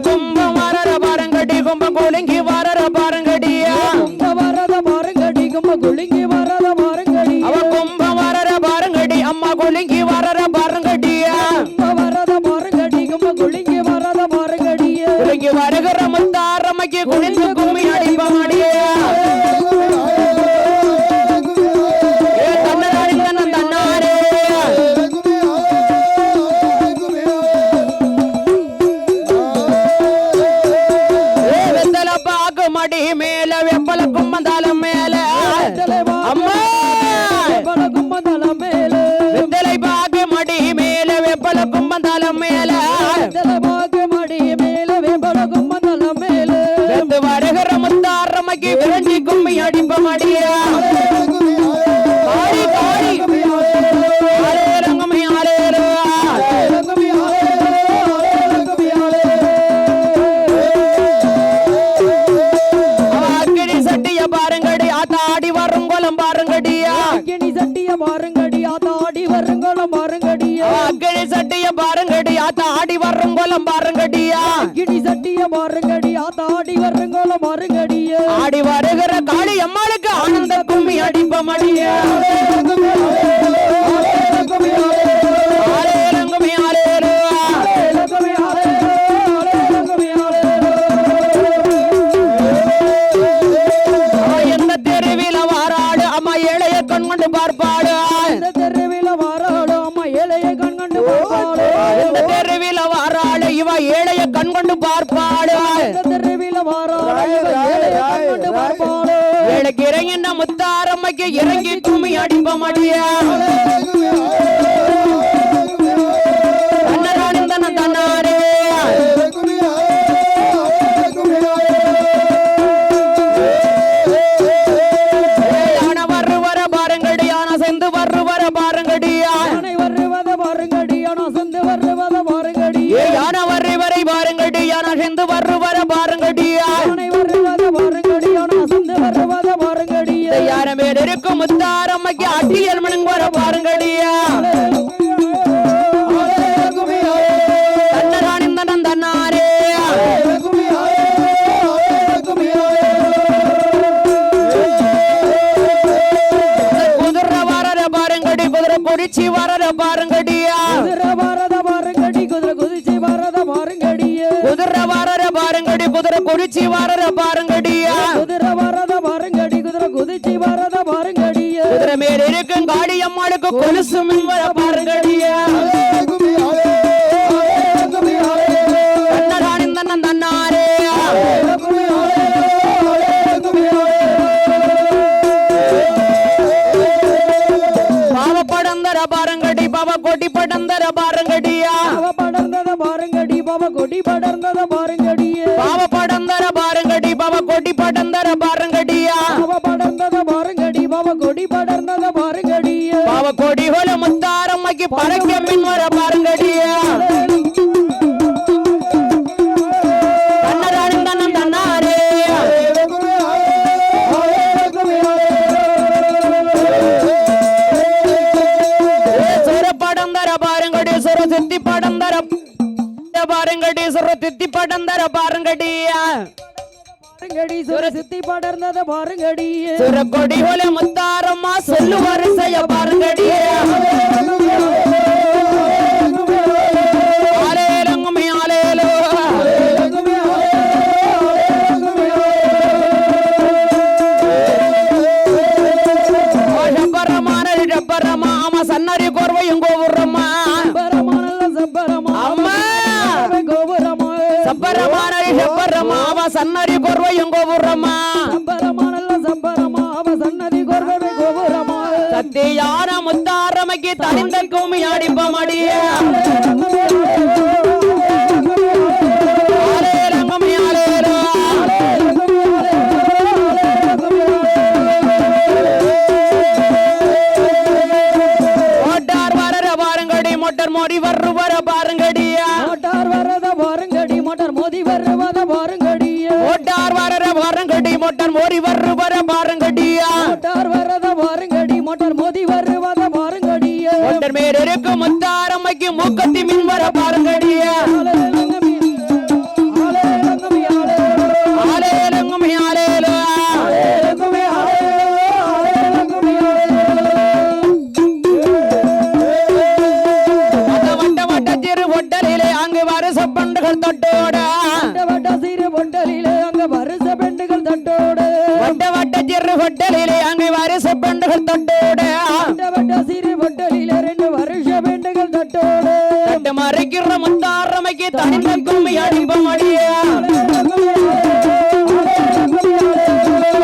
கும்பம் வரற பாருங்கடி கும்பம் குலுங்கி வரற பாருங்கடி வரத பாருங்கடி கும்ப குலுங்கி வரத பாருங்கடி அவ கும்பம் வரற பாருங்கடி அம்மா குலுங்கி வரற பாருங்கடி வரத பாருங்கடி கும்ப குலுங்கி வரத பாருங்கடி குலுங்கி வருகிற முத்தாரம்மைக்கு குனிந்து கும்மி அடிப்பம் அடியே கண்ணடானி தன்னன் தன்னாரே வெத்தல பாக்கு மடி மேல வெப்பல கும்மந்தால மேல அம்மா கும்பதல மேல வெத்தலை பாக்கு மடி மேல வெப்பல கும்மந்தால மேல பாக்கு மடி மேல வெம்பட கும்பதல மேல வெந்து வருகிற முத்தாரம்மைக்கு விரஞ்சி கும்மி அடிப்ப மடியா காடி காடி ஆலேரங்கம்மி ஆலேரோ அக்கினி சட்டிய பாருங்கடி ஆத்தாடி வருங்கோலம் பாருங்கடியா அக்கினி சட்டிய பாருங்கடி ஆத்தாடி வருங்குளம் பாருங்கடி அக்கினி சட்டிய பாருங்கடி ஆத்தாடி வருங்கோலம் பாருங்கடியா அக்கினி சட்டிய பாருங்கடி ஆத்தாடி வருங்குளம் பாருங்கடி ஆடி வருகிற காளி அம்மாளுக்கு ஆனந்த கும்மி அடிப்ப மடியா ஆலேலங்குமி ஆலேலோ எந்த தெருவில வாராடு அம்மா ஏழைய கண்கொண்டு பார்ப்பாடு தெருவில வாராளோ அம்மா ஏழைய கண்கண்டு பார்ப்பாளோ எந்த தெருவில வாராடு இவ ஏழைய கண்கொண்டு பார்ப்பாடு தெருவில வாராளோ ஏழைய கண்கண்டு பார்ப்பாளோ ஏழைக்கு இறங்கின முத்தாரம்மைக்கு இறங்கி கும்மி அடிப்ப மடியா கண்ணராணி தன்னன் தன்னாரே யான வருவர பாருங்கடி யான செந்து வருவர பாருங்கடியா யானை வருவத பாருங்கடி ஆனா சந்து வருவத பாருங்கடி யான வருவரை பாருங்கடி யான செந்து வருவர பாருங்கடியா யானை வருவத பாருங்கடி ஆனா சந்து வருவத பாருங்கடி யார மேல இருக்கும் முத்தாரம்மைக்கு அட்டியல் மணங்குவர பாருங்கடியா கண்ணராணி தன்னன் தன்னாரே குதிரை வரற பாருங்கடி குதிரை பொடிச்சி வரற பாருங்கடியா குதிரை வரத பாருங்கடி குதிரை குதிச்சு வரத பாருங்கடி குதிரை வரற பாருங்கடி குதிரை பொடிச்சி வரற பாருங்கடியா குதிரை வரத பாருங்கடி குதிரை குதிச்சு வரத பாருங்கடி குதிரை மேல இருக்கும் காளி அம்மாளுக்கு கொலுசு மின்வர பாருங்கடியா கண்ணராணி தன்னன் தன்னாரே பாவப்படந்தர பாருங்கடி பாவ கொடி படந்தர பாருங்கடியா படர்ந்தத பாருங்கடி பாவ கொடி படர்ந்தத பாருங்கடி பாவப்படந்தர பாருங்கடி பாவ கொடி படந்தர பாருங்கடியா படர்ந்தத பாருங்கடி சொரக்கொடி கோல முத்தாரம்மைக்கு பறக்க பின் வர பாருங்கடியா தன்னதானும் தன்னம் தன்னாரே சொர படம் தர பாருங்கடி சொர சுத்தி படம் தர பாருங்கடி சொர தித்தி படம் தர பாருங்கடியா பாருங்கடி சுர சித்தி படர்ந்தத பாருங்கடி சொரக்கொடி கோல முத்தாரம்மா சொல்லு வரிசைய பாருங்கடி ஆலேலங்குமே ஆலேலோ ஜப்பரமா சன்னரி கோர்வையும் கோபுரம்மா அம்மா சப்பரமான ஜப்பரமா சன்னரி கோர்வையும் கோபுரம்மா சத்தியான முத்தாரமைக்கு தனிந்த கூமி அடிப்பமடிய மோட்டார் மோடி வர்ற பாருங்கடியா மோட்டார் வரத பாருங்கடி மோட்டார் மோதி வருவத பாருங்கடியா மோட்டார் வர பாருங்கடி மோட்டார் மோடி வர்ற பாருங்கடியா மோட்டார் வரத பாருங்கடி மோட்டார் மோதி வருவத பாருங்கடியா மோட்டார் மேல இருக்கு முத்தாரம்மைக்கு மூக்கத்தி மின் வர பாருங்கடியா ஆலேலங்குமே ஆலேலோ அங்கு வருஷ பெண்டுகள் தொட்டோட வட்ட சிறு பொண்டலிலே அங்க வருஷ பெண்டுகள் தொட்டோட வட்ட சிறு பொட்டலிலே அங்கு வருஷ பெண்டுகள் தொட்டோட வட்ட சிறு பொண்டலிலே 2 வருஷ பெண்டுகள் தொட்டோட தட்டு மறைக்கிற முத்தாரமைக்கு தனிந்த கும்மி அடிப்பம் அடியா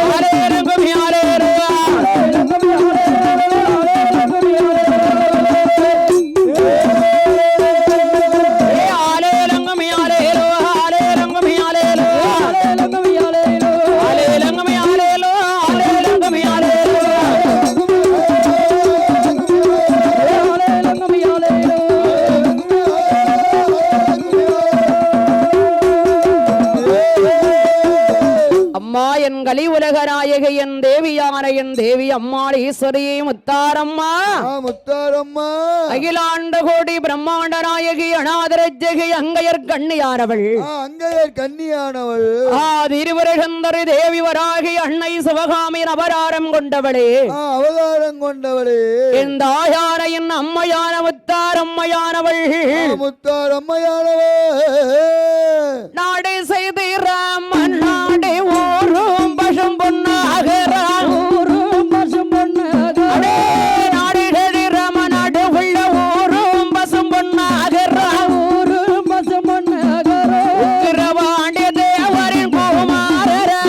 ஆலேலங்குமே ஆலேலோ என் கலி உலக நாயகி என் தேவியான என் தேவி அம்மாள் ஈஸ்வரியை முத்தாரம்மா முத்தாரம்மா அகிலாண்ட கோடி பிரம்மாண்ட நாயகி அநாதரஜகி அங்கையர் கண்ணியானவள் அங்கையர் கண்ணியானவள் திருவரகந்தரி தேவி வராகி அன்னை சிவகாமி அபராரம் கொண்டவளே அவதாரம் கொண்டவளே என் தாயான என் அம்மையான முத்தாரம்மையானவள் முத்தாரம்மையானவள் நாடு செய்தீராம் நாடு ஊரும் பசும் பொன்னாகிறான் ஊரும் பசும் பொன்னாக நாடு ராம நாடு உள்ள ஊரும் பசும் பொன்னாகிறான் ஊரும் பசும் பொன்னாக உக்கிரவாண்டி தேவரின் குமாரரா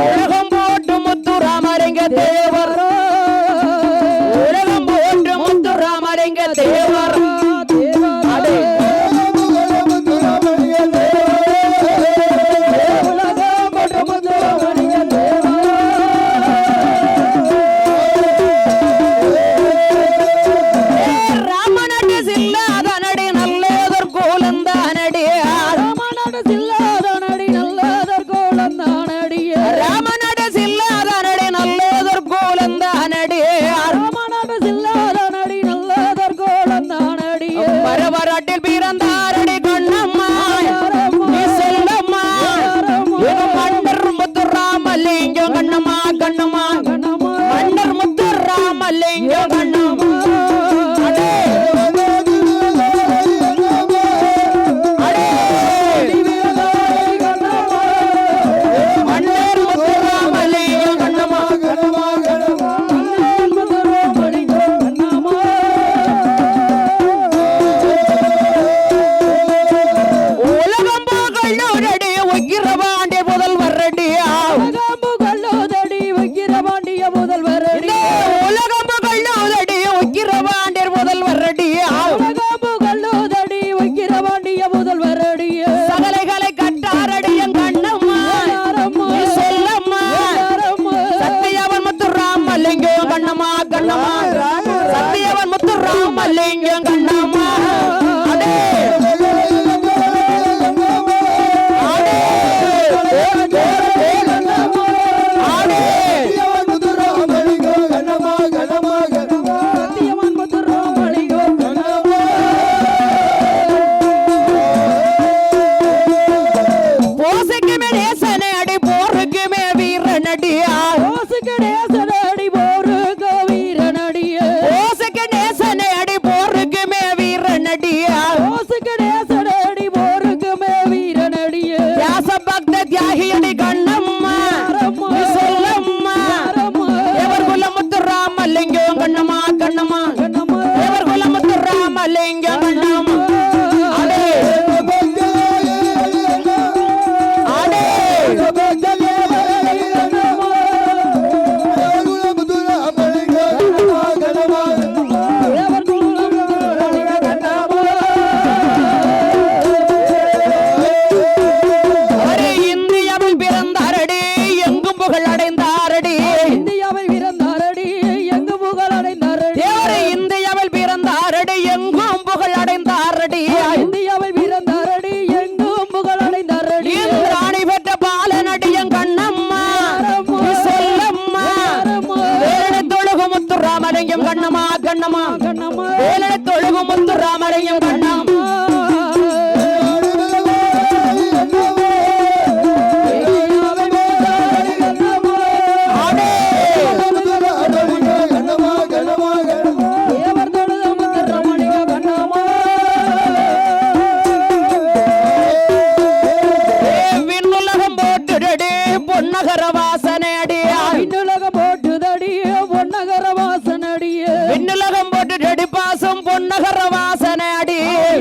உலகம் போட்டு முத்துராமலிங்க தேவர் உலகம் போட்டு முத்துராமலிங்க தேவர் வரவராட்டில் பிறந்தாரடி கண்ணம்மா நீ சொல்லம்மா மன்னர் முத்துராமலிங்கம் கண்ணம்மா கண்ணம்மா மன்னர் முத்துராமலிங்கம் கண்ணம்மா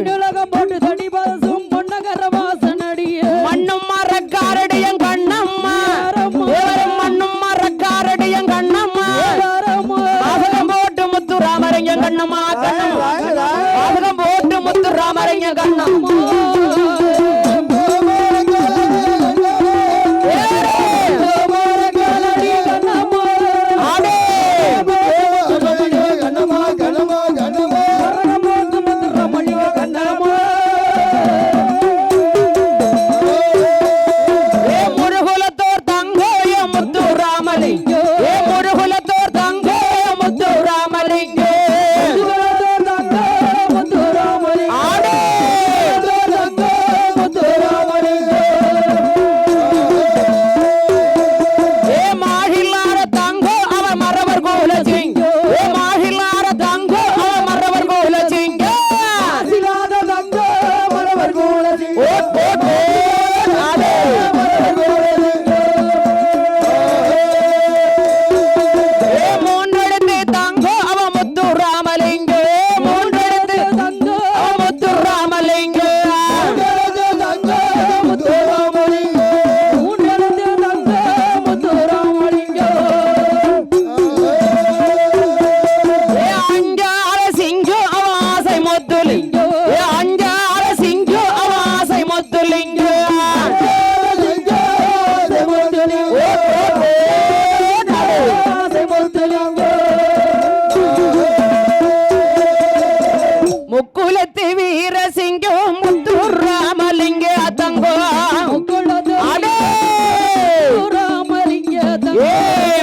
விண்ணுலகம் போட்டு தடி பசும் பொன்னகர வாசனடிய மண்ணும் மரக்காரடியும் கண்ணம்மா மண்ணும் மரக்காரடியும் கண்ணம்மா பாதகம் போட்டு முத்துராமரைங்க கண்ணம்மா கண்ணம்மா பாதகம் போட்டு முத்துராமரைங்க கண்ணம்மா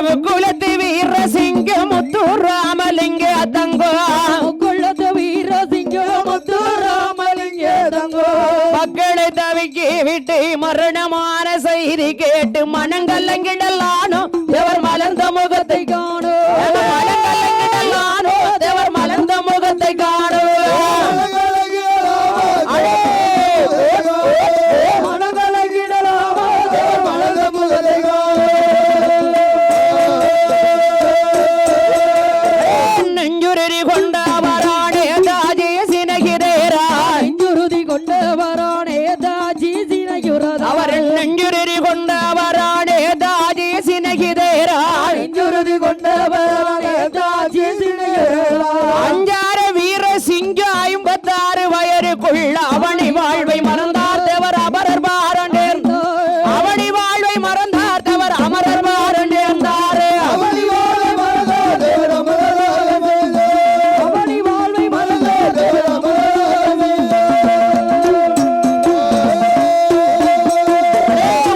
முக்குலத்து வீரசிங்கம் முத்துராமலிங்க தங்கோ முக்குலத்து வீரசிங்கம் முத்துராமலிங்க தங்கோ மக்களை தவிக்கி விட்டு மரணமான செய்தி கேட்டு மனங்கல்லங்கிடலானோ தேவர் மலர்ந்த முகத்தை காணோ மனங்கல்லங்கிடலானோ தேவர் மலர்ந்த முகத்தை காணோ நெஞ்சுரி கொண்டவரானே தாஜி சினகிரேரா நெஞ்சுருதி கொண்டவரானே தாஜி சினகிரேரா அவர் நெஞ்சுரி கொண்டவரானே தாஜி சினகிரேரா நெஞ்சுருதி கொண்டவரானே தாஜி சினகிரேரா அஞ்சார வீர சிங்க 56 வயதுக்குள்ள அவனி வாழ்வை மறந்தார் தேவர் அமரர் பாரன் அவனி வாழ்வை மறந்தார் தேவர் அமரர் பாரன் என்றாரே அவனி வாழ்வை மறந்தார் தேவர் அவனி வாழ்வை மறந்தார் தேவர்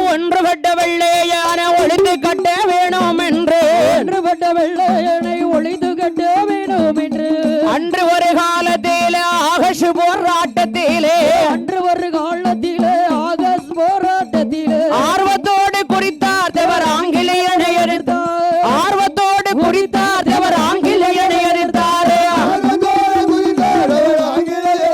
ஒன்றுபட்ட வெள்ளையான ஒளிந்து கட்ட வேணும் என்று ஒன்றுபட்ட வெள்ளையனை ஒளிந்து கட்ட வேணும் என்று அன்று ஒரு காலத்திலே ஆகஸ்ட் போராட்டத்திலே அன்று ஒரு காலத்திலே ஆகஸ்ட் போராட்டத்திலே ஆர்வத்தோடு குறித்தார் தேவர் ஆங்கிலேயனை எதிர்த்தார் ஆர்வத்தோடு குறித்தார் தேவர் ஆங்கிலேயனை எதிர்த்தார் ஆர்வத்தோடு குறித்தார் தேவர் ஆங்கிலேயனை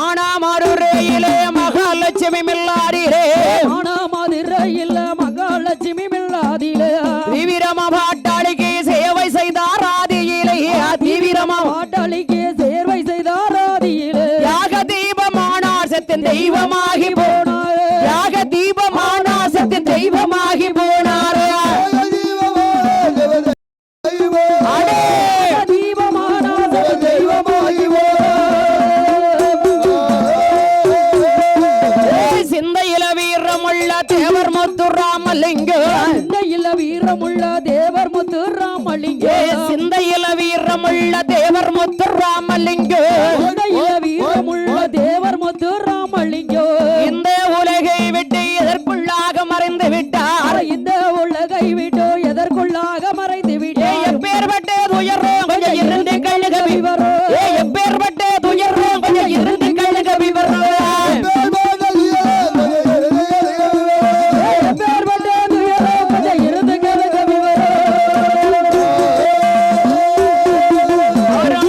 மானாமதுரையிலே மகாலட்சுமி மில்லாரிலே மானாமதுரையிலே மகாலட்சுமி மில்லாரிலே தீவிரம பாட்டாளிக்கு சேவை செய்தார் ஆதியிலே தீவிரம பாட்டாளிக்கு சேவை செய்தார் ஆதியிலே யாக தீபமானாசத்தின் தெய்வமாகி போனார் யாக தீபமானாசத்தின் தெய்வமாகி போனார் தீபமானாசத்தின் தெய்வமாகி சிந்தையில வீரமுள்ள தேவர் முத்துராமலிங்க சிந்தையில வீரமுள்ள தேவர் முத்துராமலிங்க சிந்தையில வீரமுள்ள தேவர் முத்துராமலிங்க சிந்தையில வீரமுள்ள தேவர் முத்துராமலிங்க இந்த உலகை விட்டு எதற்குள்ளாக மறைந்து விட்டார் இந்த உலகை விட்டு எதற்குள்ளாக மறைந்து விட்டார் எப்பேற்பட்ட துயரம் கொஞ்சம் இருந்து கழுக விவரம் எப்பேற்பட்ட துயரம் கொஞ்சம் இருந்து கழுக விவரம்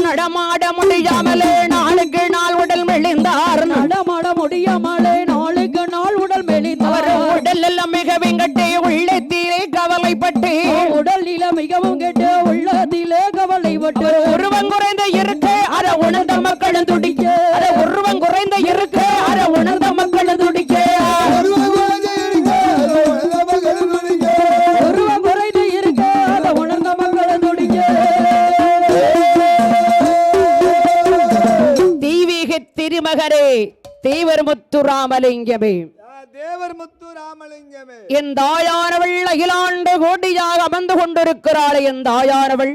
நடமாட முடியாமலே நாளுக்கு நாள் உடல் மெலிந்தார் நடமாட முடியாமலே நாளுக்கு நாள் உடல் மெலிந்தார் உடல் எல்லாம் மிக வெங்கட்டி உள்ளத்திலே கவலைப்பட்டு உடல் நில மிகவும் கெட்டு உள்ளத்திலே கவலை பட்டு உருவம் குறைந்த இருக்கு அத உணர்ந்த மக்களும் துடிக்க அத உருவம் குறைந்த இருக்கு அத உணர்ந்த மக்களும் துடிக்க உருவம் குறைந்து இருக்க அதை உணர்ந்த மக்களை துடிக்க தெய்வீக திருமகரே தேவர் முத்துராமலிங்கமே தேவர் முத்து ராமலிங்கமே என் தாயானவள் அகிலாண்டு கோடியாக அமர்ந்து கொண்டிருக்கிறாளே என் தாயானவள்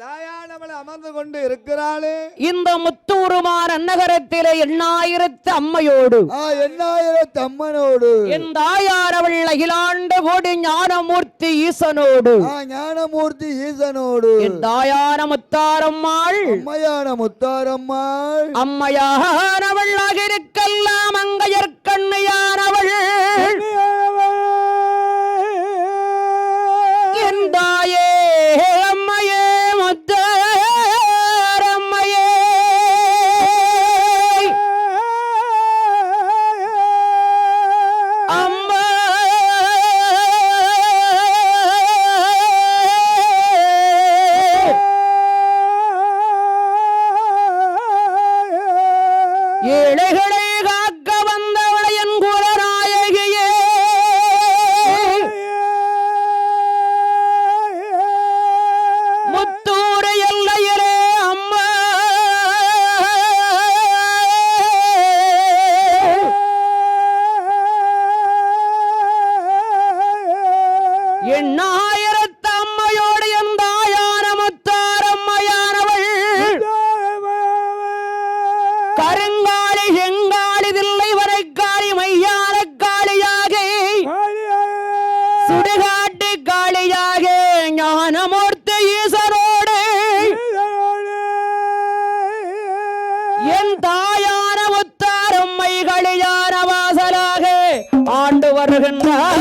தாயானவள் அமர்ந்து கொண்டு இருக்கிறாளே இந்த முத்தூருமார் அன்னகரத்திலே 8000 அம்மையோடு 8000 அம்மனோடு என் தாயானவள் அகிலாண்டு கோடி ஞானமூர்த்தி ஈசனோடு ஞானமூர்த்தி ஈசனோடு என் தாயான முத்தாரம்மாள் அம்மையான முத்தாரம்மாள் அம்மையானவள் அகிருக்கெல்லாம் அங்கையற்கண்ணியானவள் என் தாயே அம்மையே முத்தாரம்மையே அம்மா ஏழைகளை காக்க வந்தவளை என் குலநாயகியே முத்தூர் எல்லையிலே அம்மா எண்ணாயிரத்து அம்மையோடு என் தாயான முத்தாரம்மையானவள் கருங்காலி செங்காலி தில்லை வரைக்காலி மையான காளியாக சுடுகாட்டு காளியாக ஞானமூர்த்தி ஈசனோடு என் தாயான முத்தாரம்மை களியான வாசலாக ஆண்டு வருகின்றார்